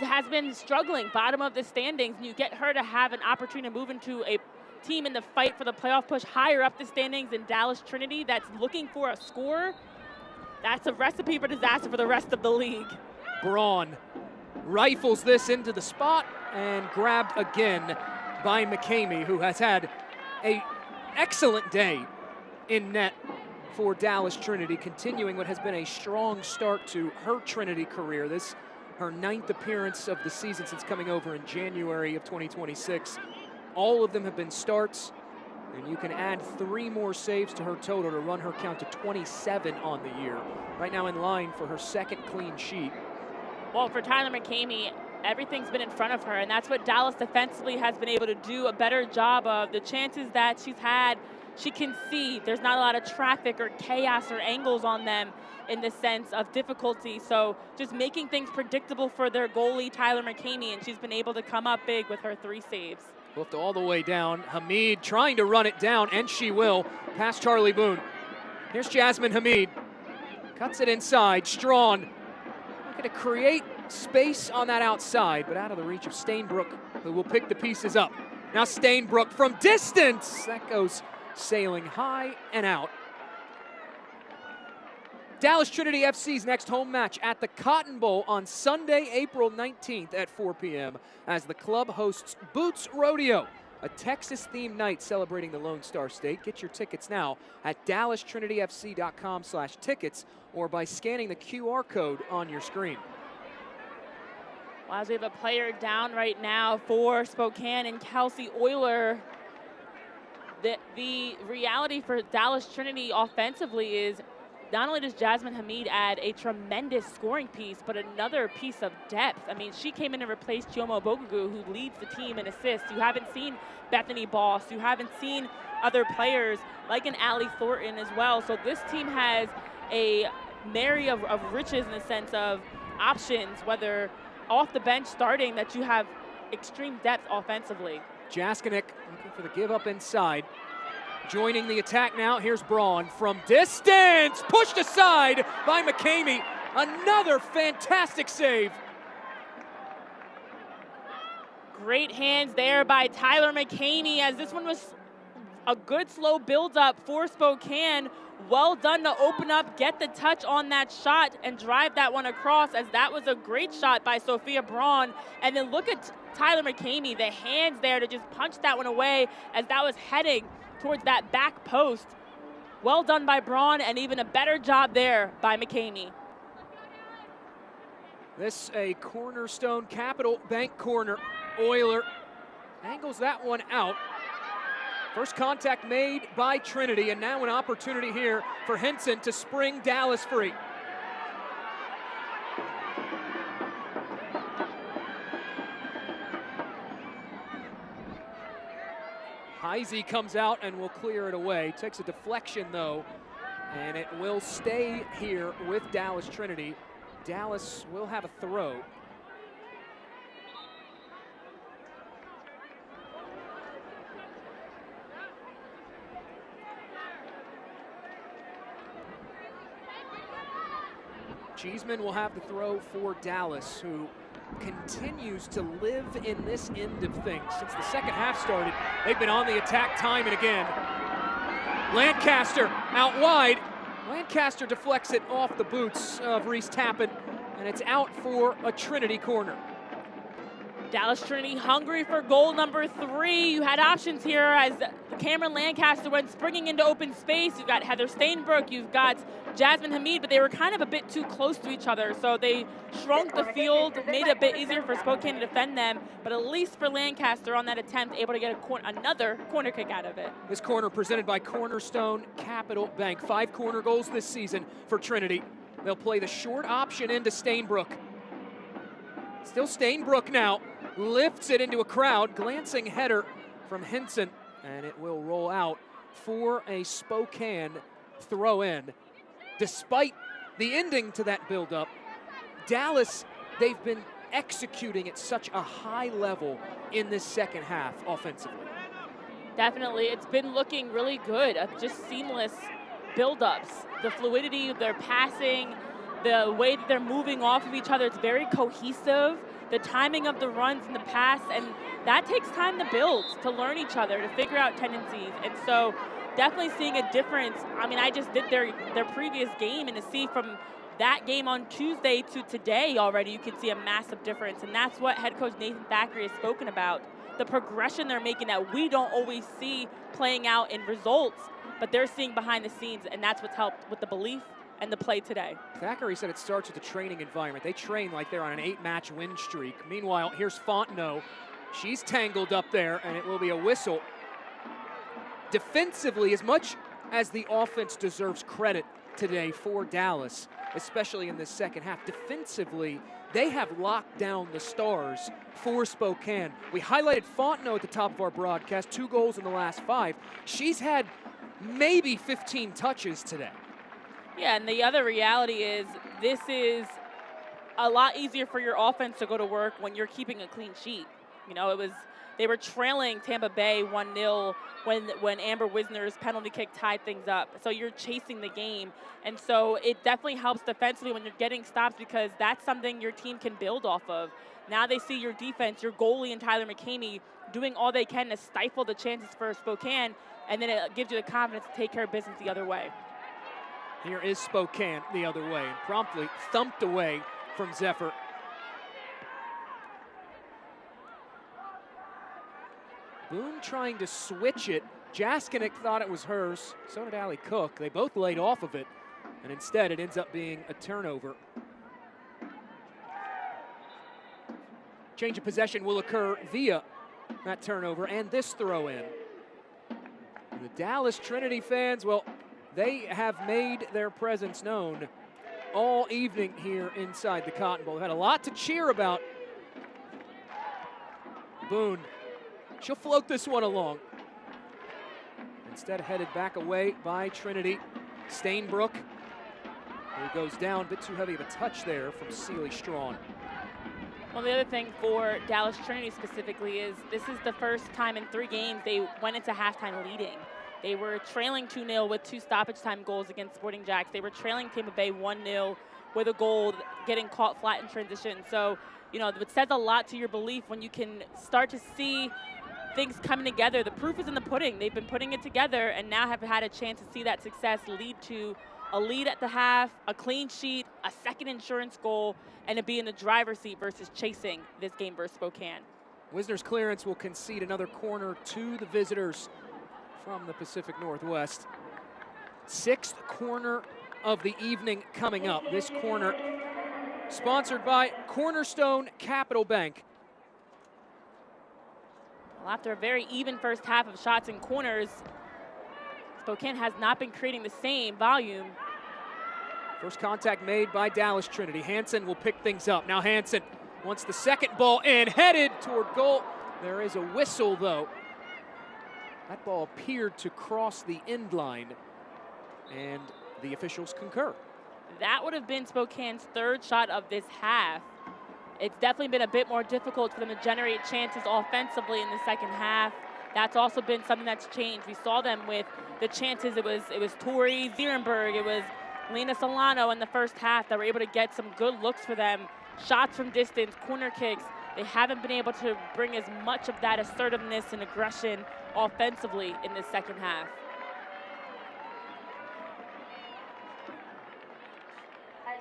has been struggling, bottom of the standings, and you get her to have an opportunity to move into a team in the fight for the playoff push higher up the standings in Dallas Trinity that's looking for a scorer. That's a recipe for disaster for the rest of the league. Braun rifles this into the spot and grabbed again by McCamey, who has had an excellent day in net for Dallas Trinity, continuing what has been a strong start to her Trinity career. This her 9th appearance of the season since coming over in January of 2026. All of them have been starts, and you can add 3 more saves to her total to run her count to 27 on the year. Right now in line for her 2nd clean sheet. Well, for Tyler McCamey, everything's been in front of her, and that's what Dallas defensively has been able to do a better job of. The chances that she's had, she can see there's not a lot of traffic or chaos or angles on them in the sense of difficulty. So just making things predictable for their goalie, Tyler McCamey, and she's been able to come up big with her 3 saves. Hoofed all the way down. Hamid trying to run it down, and she will, past Charlie Boone. Here's Jasmine Hamid. Cuts it inside. Strawn looking to create space on that outside, but out of the reach of Stainbrook, who will pick the pieces up. Now Stainbrook from distance. That goes sailing high and out. Dallas Trinity FC's next home match at the Cotton Bowl on Sunday, April 19th at 4 p.m. as the club hosts Boots Rodeo, a Texas-themed night celebrating the Lone Star State. Get your tickets now at DallasTrinityFC.com/tickets or by scanning the QR code on your screen. Well, as we have a player down right now for Spokane and Kelsey Euler, the reality for Dallas Trinity offensively is not only does Jasmine Hamid add a tremendous scoring piece, but another piece of depth. I mean, she came in and replaced Chioma Bogugu, who leads the team in assists. You haven't seen Bethany Boss. You haven't seen other players like an Allie Thornton as well. So this team has a marry of riches in the sense of options, whether off the bench starting, that you have extreme depth offensively. Jaskinek looking for the give up inside. Joining the attack now, here's Braun from distance, pushed aside by McCamey. Another fantastic save. Great hands there by Tyler McCamey, as this one was a good slow build-up for Spokane. Well done to open up, get the touch on that shot, and drive that one across, as that was a great shot by Sophia Braun. And then look at Tyler McCamey, the hands there to just punch that one away as that was heading towards that back post. Well done by Braun, and even a better job there by McCamey. This a cornerstone Capital Bank corner. Euler angles that one out. First contact made by Trinity, and now an opportunity here for Henson to spring Dallas free. Heisey comes out and will clear it away. Takes a deflection though, and it will stay here with Dallas Trinity. Dallas will have a throw. Cheeseman will have the throw for Dallas, who continues to live in this end of things. Since the second half started, they've been on the attack time and again. Lancaster out wide. Lancaster deflects it off the boots of Reese Tappan, and it's out for a Trinity corner. Dallas Trinity hungry for goal number 3. You had options here as Cameron Lancaster went springing into open space. You've got Heather Stainbrook, you've got Jasmine Hamid, but they were kind of a bit too close to each other. So they shrunk the field, made it a bit easier for Spokane to defend them. But at least for Lancaster on that attempt, able to get another corner kick out of it. This corner presented by Cornerstone Capital Bank. 5 corner goals this season for Trinity. They'll play the short option into Stainbrook. Still Stainbrook now. Lifts it into a crowd. Glancing header from Henson. And it will roll out for a Spokane throw in. Despite the ending to that buildup, Dallas, they've been executing at such a high level in this second half offensively. Definitely. It's been looking really good. Just seamless buildups. The fluidity of their passing, the way that they're moving off of each other, it's very cohesive. The timing of the runs and the pass, and that takes time to build, to learn each other, to figure out tendencies. And so definitely seeing a difference. I mean, I just did their previous game, and to see from that game on Tuesday to today already, you can see a massive difference. And that's what head coach Nathan Thackeray has spoken about. The progression they're making that we don't always see playing out in results, but they're seeing behind the scenes, and that's what's helped with the belief and the play today. Thackeray said it starts with the training environment. They train like they're on an 8-match win streak. Meanwhile, here's Fontenot. She's tangled up there, and it will be a whistle. Defensively, as much as the offense deserves credit today for Dallas, especially in this second half, defensively, they have locked down the stars for Spokane. We highlighted Fontenot at the top of our broadcast, 2 goals in the last 5. She's had maybe 15 touches today. Yeah, and the other reality is this is a lot easier for your offense to go to work when you're keeping a clean sheet. You know, they were trailing Tampa Bay 1-0 when Amber Wisner's penalty kick tied things up. So you're chasing the game. And so it definitely helps defensively when you're getting stops, because that's something your team can build off of. Now they see your defense, your goalie and Tyler McCamey doing all they can to stifle the chances for Spokane, and then it gives you the confidence to take care of business the other way. Here is Spokane the other way, and promptly thumped away from Zephyr. Boone trying to switch it. Jaskinek thought it was hers. So did Allie Cook. They both laid off of it, and instead it ends up being a turnover. Change of possession will occur via that turnover and this throw in. The Dallas Trinity fans, well, they have made their presence known all evening here inside the Cotton Bowl. They've had a lot to cheer about. Boone, she'll float this one along. Instead headed back away by Trinity. Stainbrook, who goes down, a bit too heavy of a touch there from Celie Strawn. Well, the other thing for Dallas Trinity specifically is this is the first time in 3 games they went into halftime leading. They were trailing 2-0 with 2 stoppage time goals against Sporting Jacks. They were trailing Tampa Bay 1-0 with a goal getting caught flat in transition. So, you know, it says a lot to your belief when you can start to see things coming together. The proof is in the pudding. They've been putting it together and now have had a chance to see that success lead to a lead at the half, a clean sheet, a second insurance goal, and to be in the driver's seat versus chasing this game versus Spokane. Wisner's clearance will concede another corner to the visitors from the Pacific Northwest. 6th corner of the evening coming up. This corner sponsored by Cornerstone Capital Bank. Well, after a very even first half of shots and corners, Spokane has not been creating the same volume. First contact made by Dallas Trinity. Hansen will pick things up. Now Hansen wants the second ball in, headed toward goal. There is a whistle though. That ball appeared to cross the end line, and the officials concur. That would have been Spokane's 3rd shot of this half. It's definitely been a bit more difficult for them to generate chances offensively in the second half. That's also been something that's changed. We saw them with the chances. It was Tori Zierenberg, it was Lena Solano in the first half that were able to get some good looks for them. Shots from distance, corner kicks. They haven't been able to bring as much of that assertiveness and aggression offensively in the second half.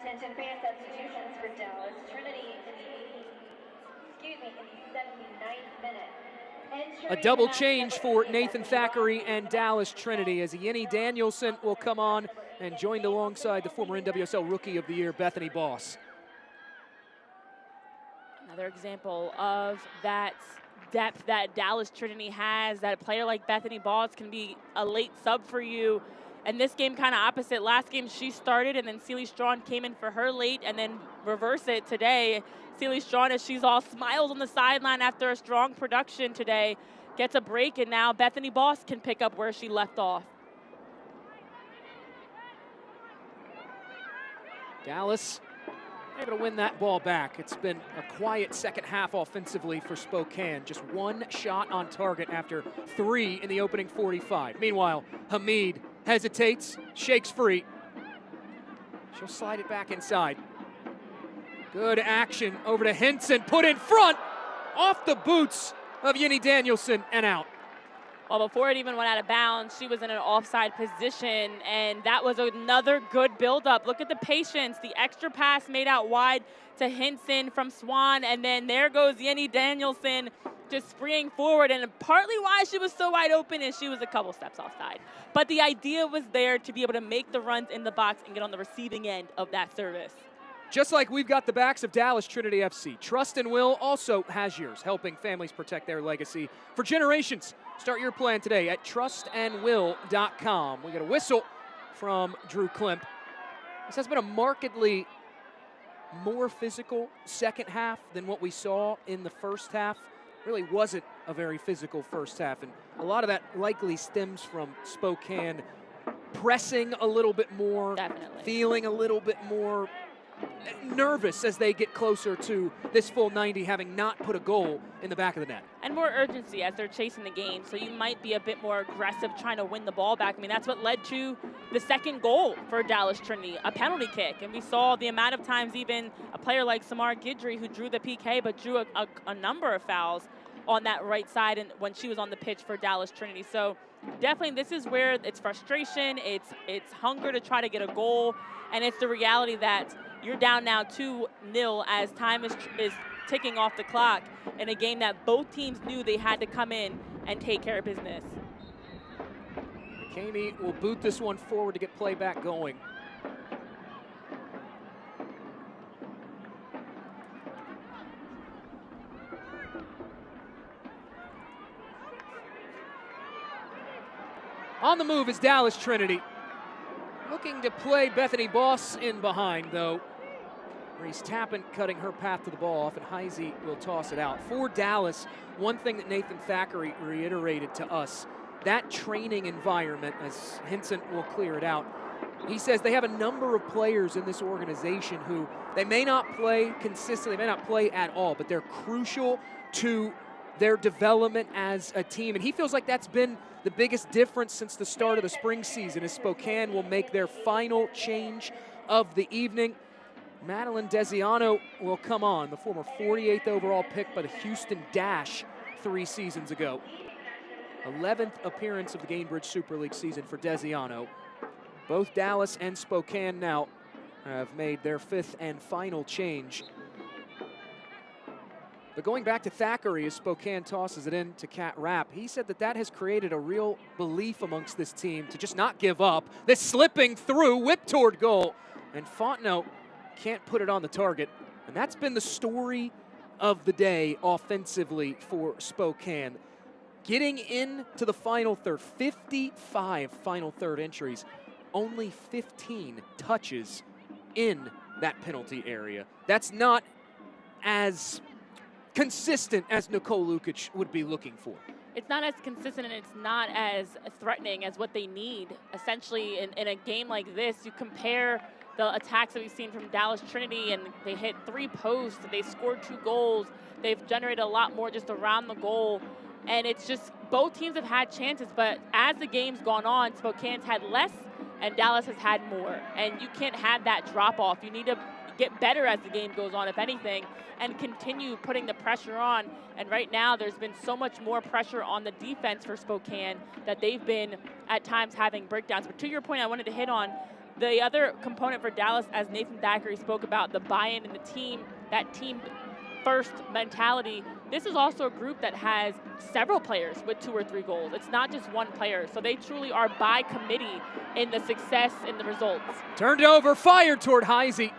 Attention fan substitutions for Dallas Trinity. A double change for Nathan Thackeray and Dallas Trinity as Yenny Danielson will come on and joined alongside the former NWSL Rookie of the Year, Bethany Boss. Another example of that depth that Dallas Trinity has, that a player like Bethany Boss can be a late sub for you. And this game kind of opposite. Last game she started and then Celie Strawn came in for her late and then reverse it today. Celie Strawn, as she's all smiles on the sideline after a strong production today, gets a break, and now Bethany Boss can pick up where she left off. Dallas able to win that ball back. It's been a quiet second half offensively for Spokane. Just one shot on target after 3 in the opening 45. Meanwhile, Hamid hesitates, shakes free. She'll slide it back inside. Good action over to Henson, put in front, off the boots of Yenny Danielson and out. Well, before it even went out of bounds, she was in an offside position, and that was another good buildup. Look at the patience, the extra pass made out wide to Henson from Swan, and then there goes Yenny Danielson just springing forward, and partly why she was so wide open is she was a couple steps offside. But the idea was there to be able to make the runs in the box and get on the receiving end of that service. Just like we've got the backs of Dallas Trinity FC, Trust and Will also has yours, helping families protect their legacy for generations. Start your plan today at trustandwill.com. We get a whistle from Drew Klimp. This has been a markedly more physical second half than what we saw in the first half. Really wasn't a very physical first half, and a lot of that likely stems from Spokane pressing a little bit more, feeling a little bit more nervous as they get closer to this full 90, having not put a goal in the back of the net. And more urgency as they're chasing the game, so you might be a bit more aggressive trying to win the ball back. I mean, that's what led to the second goal for Dallas Trinity, a penalty kick. And we saw the amount of times even a player like Samar Guidry, who drew the PK but drew a number of fouls on that right side and when she was on the pitch for Dallas Trinity. So definitely this is where it's frustration, it's hunger to try to get a goal, and it's the reality that you're down now 2-0 as time is ticking off the clock in a game that both teams knew they had to come in and take care of business. McCamey will boot this one forward to get play back going. On the move is Dallas Trinity. Looking to play Bethany Boss in behind, though. Reese Tappan cutting her path to the ball off, and Heisey will toss it out. For Dallas, one thing that Nathan Thackeray reiterated to us, that training environment, as Henson will clear it out, he says they have a number of players in this organization who they may not play consistently, they may not play at all, but they're crucial to their development as a team. And he feels like that's been the biggest difference since the start of the spring season, as Spokane will make their final change of the evening. Madeline Desiano will come on, the former 48th overall pick by the Houston Dash 3 seasons ago. 11th appearance of the Gainbridge Super League season for Desiano. Both Dallas and Spokane now have made their 5th and final change. But going back to Thackeray as Spokane tosses it in to Kat Rapp, he said that that has created a real belief amongst this team to just not give up. This slipping through, whip toward goal, and Fontenot can't put it on the target. And that's been the story of the day offensively for Spokane. Getting into the final third, 55 final third entries, only 15 touches in that penalty area. That's not as consistent as Nicole Lukic would be looking for. It's not as consistent and it's not as threatening as what they need. Essentially, in a game like this, you compare the attacks that we've seen from Dallas Trinity, and they hit 3 posts, they scored 2 goals, they've generated a lot more just around the goal, and it's just both teams have had chances, but as the game's gone on, Spokane's had less and Dallas has had more, and you can't have that drop off. You need to get better as the game goes on, if anything, and continue putting the pressure on. And right now there's been so much more pressure on the defense for Spokane that they've been at times having breakdowns. But to your point, I wanted to hit on the other component for Dallas, as Nathan Thackeray spoke about, the buy-in in the team, that team first mentality, this is also a group that has several players with 2 or 3 goals. It's not just one player. So they truly are by committee in the success in the results. Turned over, fired toward Heisey.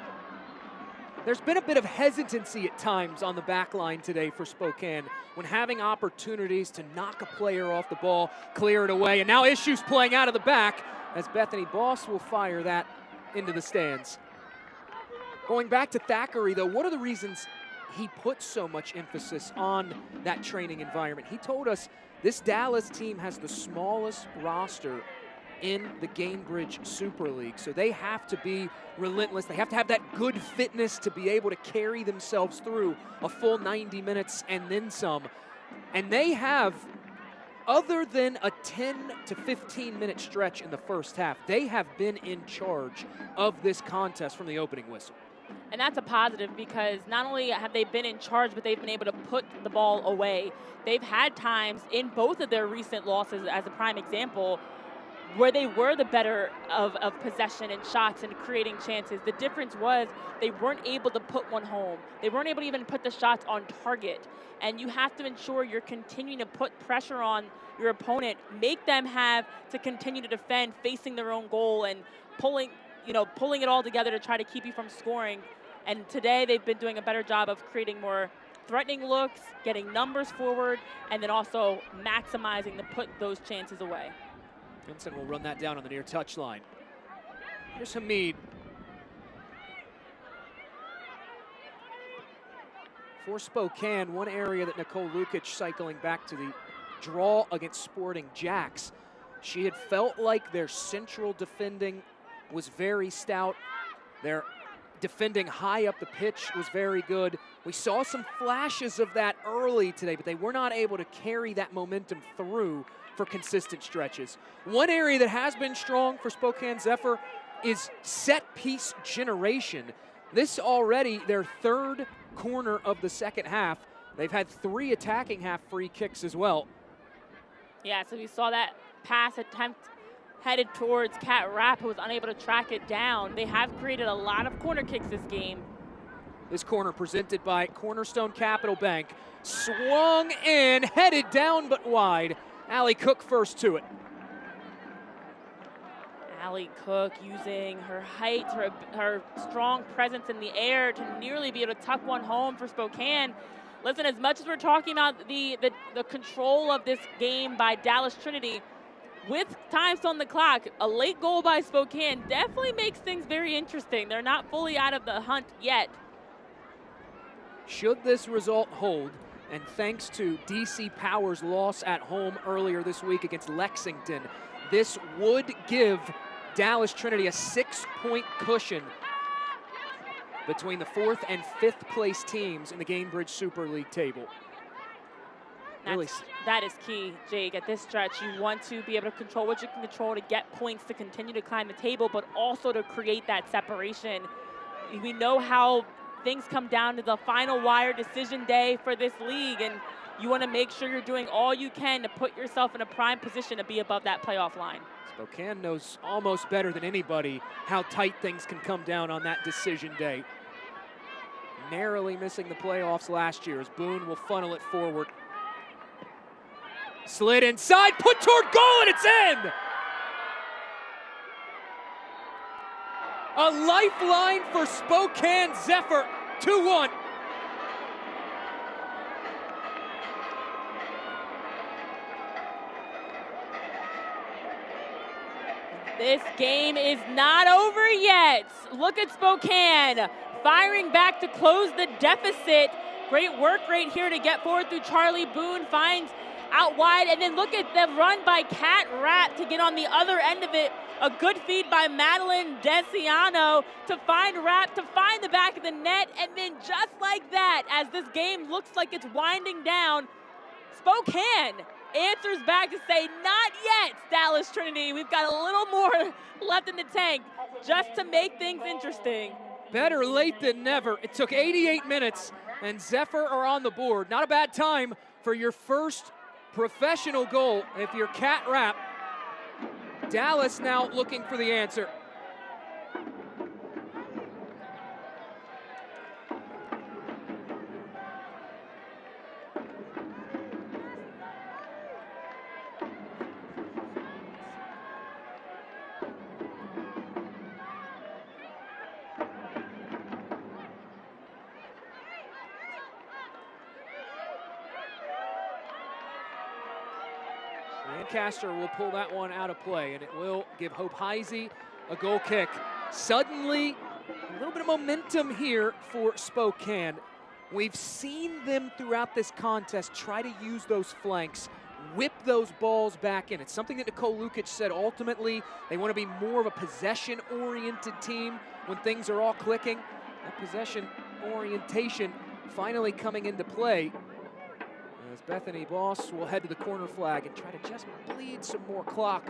There's been a bit of hesitancy at times on the back line today for Spokane when having opportunities to knock a player off the ball, clear it away, and now issues playing out of the back as Bethany Boss will fire that into the stands. Going back to Thackeray, though, what are the reasons he puts so much emphasis on that training environment? He told us this Dallas team has the smallest roster in the Gainbridge Super League, so they have to be relentless. They have to have that good fitness to be able to carry themselves through a full 90 minutes and then some. And they have, other than a 10 to 15 minute stretch in the first half, they have been in charge of this contest from the opening whistle. And that's a positive because not only have they been in charge, but they've been able to put the ball away. They've had times in both of their recent losses, as a prime example, where they were the better of possession and shots and creating chances. The difference was they weren't able to put one home. They weren't able to even put the shots on target. And you have to ensure you're continuing to put pressure on your opponent, make them have to continue to defend, facing their own goal and pulling it all together to try to keep you from scoring. And today they've been doing a better job of creating more threatening looks, getting numbers forward, and then also maximizing to put those chances away. Vincent will run that down on the near touchline. Here's Hamid. For Spokane, one area that Nicole Lukic, cycling back to the draw against Sporting Jacks, she had felt like their central defending was very stout. Their defending high up the pitch was very good. We saw some flashes of that early today, but they were not able to carry that momentum through for consistent stretches. One area that has been strong for Spokane Zephyr is set piece generation. This already their 3rd corner of the second half. They've had 3 attacking half free kicks as well. Yeah, so we saw that pass attempt headed towards Kat Rapp, who was unable to track it down. They have created a lot of corner kicks this game. This corner presented by Cornerstone Capital Bank. Swung in, headed down but wide. Allie Cook first to it. Allie Cook using her height, her strong presence in the air to nearly be able to tuck one home for Spokane. Listen, as much as we're talking about the control of this game by Dallas Trinity, with time still on the clock, a late goal by Spokane definitely makes things very interesting. They're not fully out of the hunt yet. Should this result hold, and thanks to DC Power's loss at home earlier this week against Lexington, this would give Dallas Trinity a 6-point cushion between the 4th and 5th place teams in the Gainbridge Super League table. That is key, Jake. At this stretch, you want to be able to control what you can control to get points to continue to climb the table, but also to create that separation. We know how things come down to the final wire decision day for this league, and you want to make sure you're doing all you can to put yourself in a prime position to be above that playoff line. Spokane knows almost better than anybody how tight things can come down on that decision day. Narrowly missing the playoffs last year as Boone will funnel it forward. Slid inside, put toward goal, and it's in! A lifeline for Spokane Zephyr, 2-1. This game is not over yet. Look at Spokane firing back to close the deficit. Great work right here to get forward through Charlie Boone, finds out wide, and then look at the run by Kat Rapp to get on the other end of it. A good feed by Madeline Desiano to find Rapp, to find the back of the net, and then just like that, as this game looks like it's winding down, Spokane answers back to say, not yet, Dallas Trinity. We've got a little more left in the tank just to make things interesting. Better late than never. It took 88 minutes, and Zephyr are on the board. Not a bad time for your first professional goal if you're Kat Rapp. Dallas now looking for the answer. Lancaster will pull that one out of play, and it will give Hope Heisey a goal kick. Suddenly, a little bit of momentum here for Spokane. We've seen them throughout this contest try to use those flanks, whip those balls back in. It's something that Nicole Lukic said ultimately they want to be more of a possession-oriented team when things are all clicking. That possession orientation finally coming into play as Bethany Boss will head to the corner flag and try to just bleed some more clock.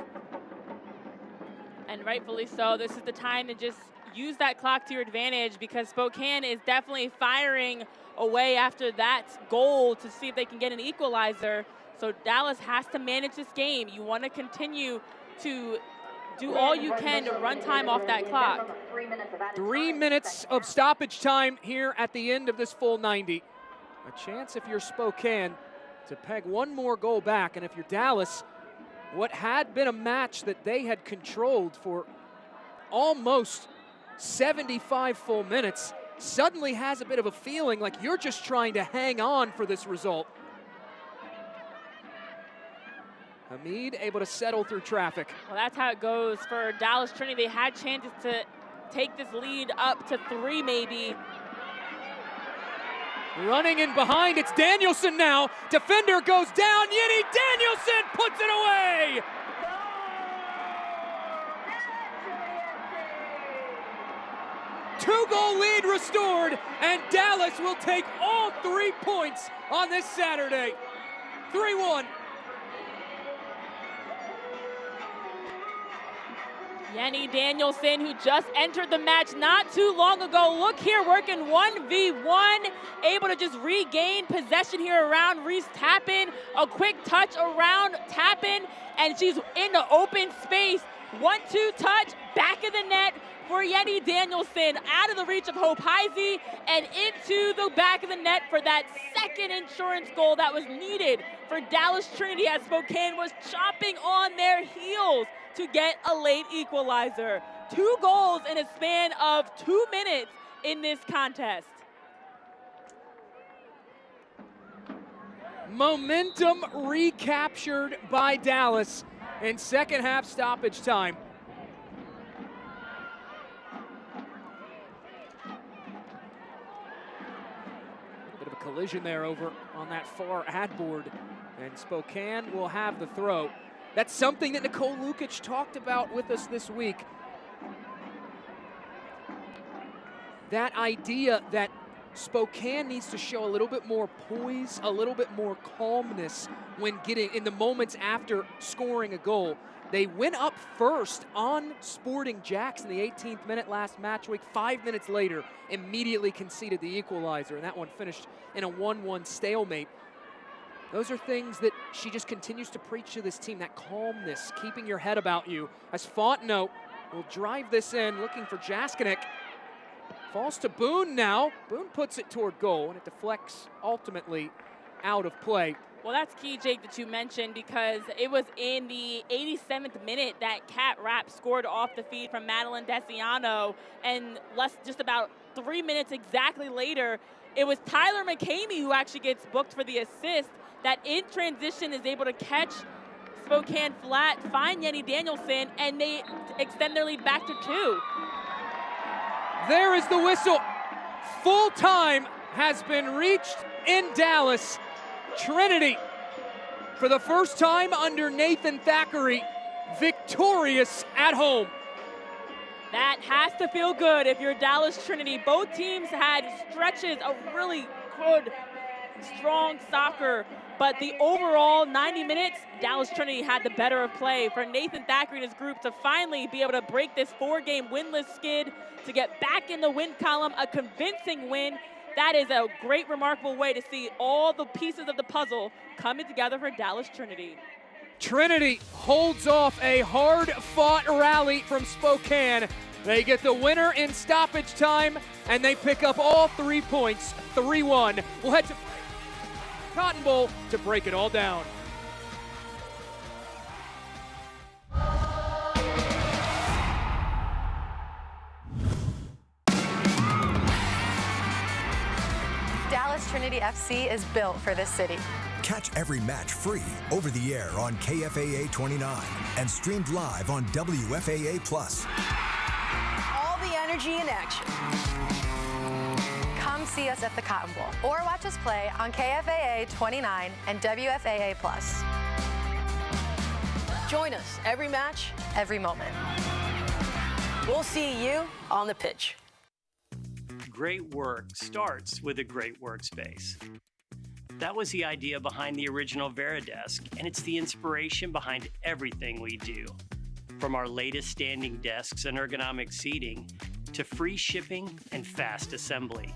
And rightfully so. This is the time to just use that clock to your advantage because Spokane is definitely firing away after that goal to see if they can get an equalizer. So Dallas has to manage this game. You want to continue to do all you can to run time off that clock. 3 minutes of stoppage time here at the end of this full 90. A chance if you're Spokane to peg one more goal back, and if you're Dallas, what had been a match that they had controlled for almost 75 full minutes suddenly has a bit of a feeling like you're just trying to hang on for this result. Hamid able to settle through traffic. Well, that's how it goes for Dallas Trinity. They had chances to take this lead up to 3 maybe. Running in behind, it's Danielson now. Defender goes down, Yeni Danielson puts it away! Two-goal lead restored, and Dallas will take all 3 points on this Saturday. 3-1. Yeni Danielson, who just entered the match not too long ago. Look here, working 1v1, able to just regain possession here around Reese Tappan. A quick touch around Tappan, and she's in the open space. 1-2 touch, back of the net for Yeni Danielson, out of the reach of Hope Heisey, and into the back of the net for that second insurance goal that was needed for Dallas Trinity as Spokane was chomping on their heels to get a late equalizer. 2 goals in a span of 2 minutes in this contest. Momentum recaptured by Dallas in second half stoppage time. A bit of a collision there over on that far ad board, and Spokane will have the throw. That's something that Nicole Lukic talked about with us this week. That idea that Spokane needs to show a little bit more poise, a little bit more calmness when getting in the moments after scoring a goal. They went up first on Sporting Jacks in the 18th minute last match week. 5 minutes later, immediately conceded the equalizer, and that one finished in a 1-1 stalemate. Those are things that she just continues to preach to this team, that calmness, keeping your head about you. As Fontenot will drive this in, looking for Jaskinek. Falls to Boone now. Boone puts it toward goal, and it deflects ultimately out of play. Well, that's key, Jake, that you mentioned, because it was in the 87th minute that Kat Rapp scored off the feed from Madeline Desiano, and just about 3 minutes exactly later, it was Tyler McCamey who actually gets booked for the assist, that in transition is able to catch Spokane flat, find Yeni Danielson, and they extend their lead back to 2. There is the whistle. Full time has been reached in Dallas. Trinity, for the first time under Nathan Thackeray, victorious at home. That has to feel good if you're Dallas Trinity. Both teams had stretches of really good, strong soccer, but the overall 90 minutes, Dallas Trinity had the better of play. For Nathan Thackeray and his group to finally be able to break this 4-game winless skid, to get back in the win column, a convincing win, that is a great, remarkable way to see all the pieces of the puzzle coming together for Dallas Trinity. Trinity holds off a hard-fought rally from Spokane. They get the winner in stoppage time, and they pick up all 3 points, 3-1. We'll head to Cotton Bowl to break it all down. Dallas Trinity FC is built for this city. Catch every match free over the air on KFAA 29 and streamed live on WFAA+. All the energy in action. Come see us at the Cotton Bowl or watch us play on KFAA 29 and WFAA+. Join us every match, every moment. We'll see you on the pitch. Great work starts with a great workspace. That was the idea behind the original Veridesk, and it's the inspiration behind everything we do. From our latest standing desks and ergonomic seating to free shipping and fast assembly.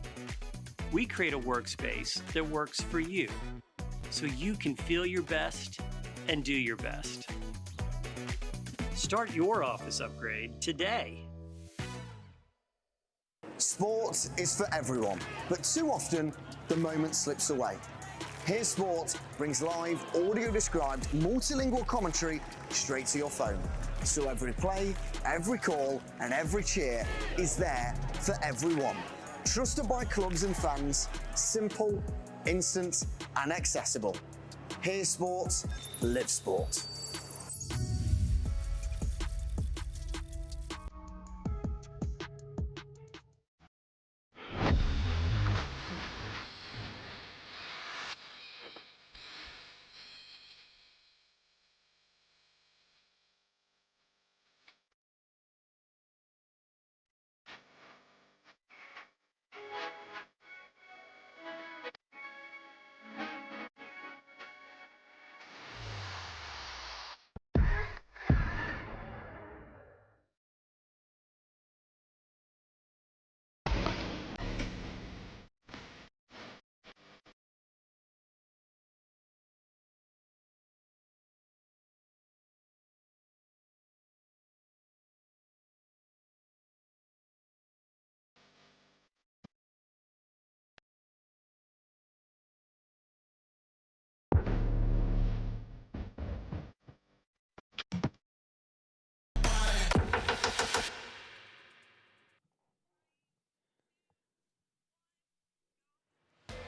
We create a workspace that works for you, so you can feel your best and do your best. Start your office upgrade today. Sport is for everyone, but too often, the moment slips away. Here Sport brings live, audio-described, multilingual commentary straight to your phone. So every play, every call, and every cheer is there for everyone. Trusted by clubs and fans, simple, instant, and accessible. Here Sport, live sport.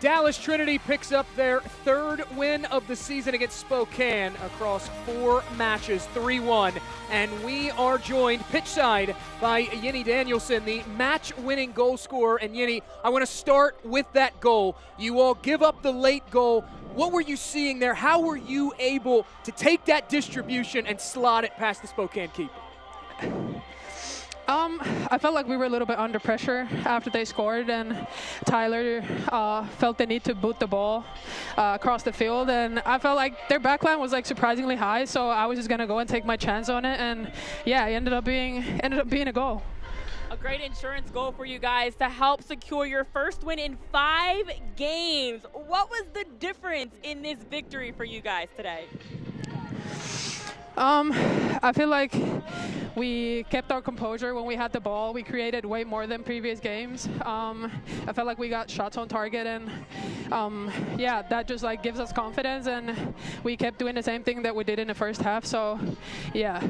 Dallas Trinity picks up their third win of the season against Spokane across 4 matches, 3-1. And we are joined pitchside by Yinny Danielson, the match-winning goal scorer. And Yinny, I want to start with that goal. You all give up the late goal. What were you seeing there? How were you able to take that distribution and slot it past the Spokane keeper? I felt like we were a little bit under pressure after they scored, and Tyler felt the need to boot the ball across the field, and I felt like their backline was like surprisingly high, so I was just gonna go and take my chance on it, and yeah, it ended up being a goal. A great insurance goal for you guys to help secure your first win in 5 games. What was the difference in this victory for you guys today? I feel like we kept our composure when we had the ball. We created way more than previous games. I felt like we got shots on target, and yeah, that just like gives us confidence, and we kept doing the same thing that we did in the first half, so yeah.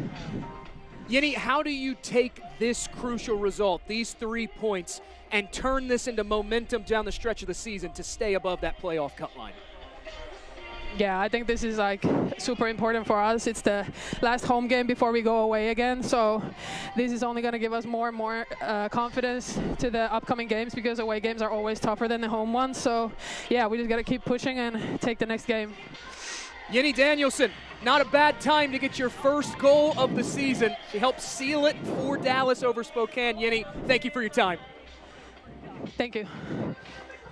Yinny, how do you take this crucial result, these 3 points, and turn this into momentum down the stretch of the season to stay above that playoff cut line? Yeah, I think this is like super important for us. It's the last home game before we go away again, so this is only going to give us more and more confidence to the upcoming games, because away games are always tougher than the home ones. So yeah, we just got to keep pushing and take the next game. Yinny Danielson, not a bad time to get your first goal of the season. She helped seal it for Dallas over Spokane. Yinny, thank you for your time. Thank you.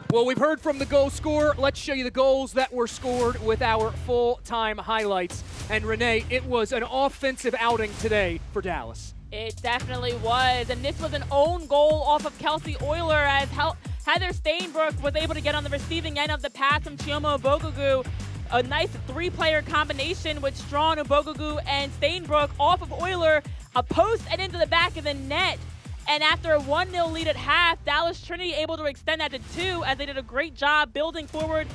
Well, we've heard from the goal scorer. Let's show you the goals that were scored with our full-time highlights. And Renee, it was an offensive outing today for Dallas. It definitely was, and this was an own goal off of Kelsey Euler, as Heather Stainbrook was able to get on the receiving end of the pass from Chioma Obogugu. A nice 3-player combination with Strawn, Obogugu, and Stainbrook off of Euler, a post and into the back of the net. And after a 1-0 lead at half, Dallas Trinity able to extend that to 2, as they did a great job building forward,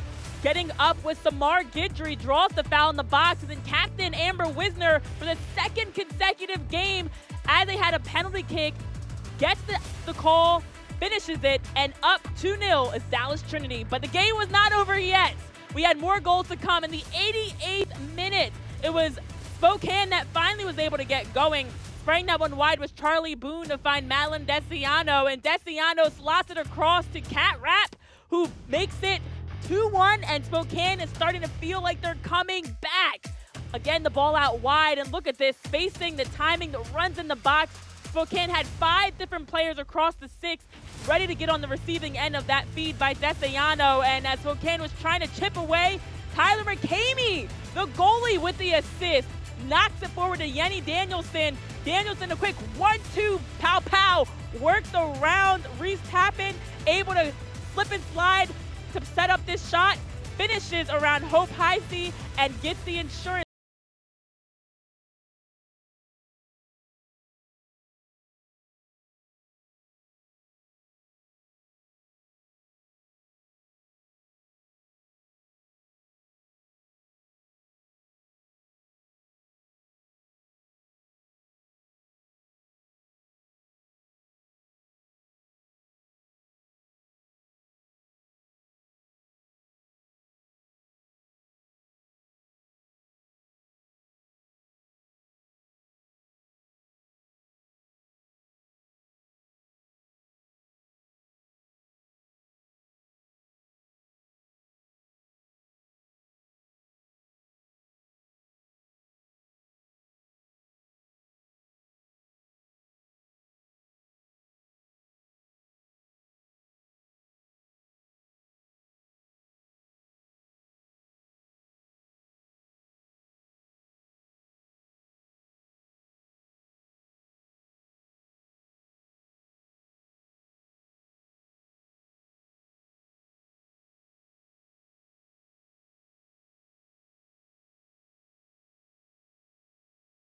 getting up with Samar Guidry, draws the foul in the box, and then captain Amber Wisner for the 2nd consecutive game, as they had a penalty kick, gets the call, finishes it, and up 2-0 is Dallas Trinity. But the game was not over yet. We had more goals to come in the 88th minute. It was Spokane that finally was able to get going. Spraying that one wide was Charlie Boone to find Madeline Desiano, and Desiano slots it across to Cat Rapp, who makes it 2-1, and Spokane is starting to feel like they're coming back. Again, the ball out wide, and look at this spacing, the timing, the runs in the box. Spokane had 5 different players across the 6 ready to get on the receiving end of that feed by Desiano, and as Spokane was trying to chip away, Tyler McCamey, the goalie, with the assist, knocks it forward to Yenny Danielson. Danielson, a quick 1-2, pow, works around Reese Tappan, able to slip and slide to set up this shot, finishes around Hope Heisey, and gets the insurance.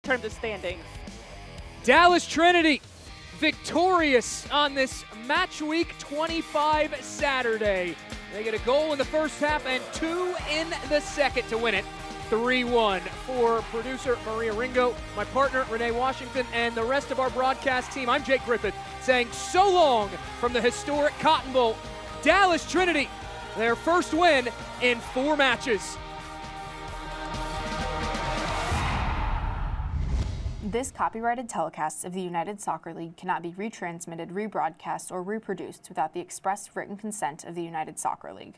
In terms of standings. Dallas Trinity victorious on this match week 25 Saturday. They get a goal in the first half and 2 in the second to win it. 3-1 for producer Maria Ringo, my partner Renee Washington, and the rest of our broadcast team. I'm Jake Griffith saying so long from the historic Cotton Bowl. Dallas Trinity, their first win in 4 matches. This copyrighted telecast of the United Soccer League cannot be retransmitted, rebroadcast, or reproduced without the express written consent of the United Soccer League.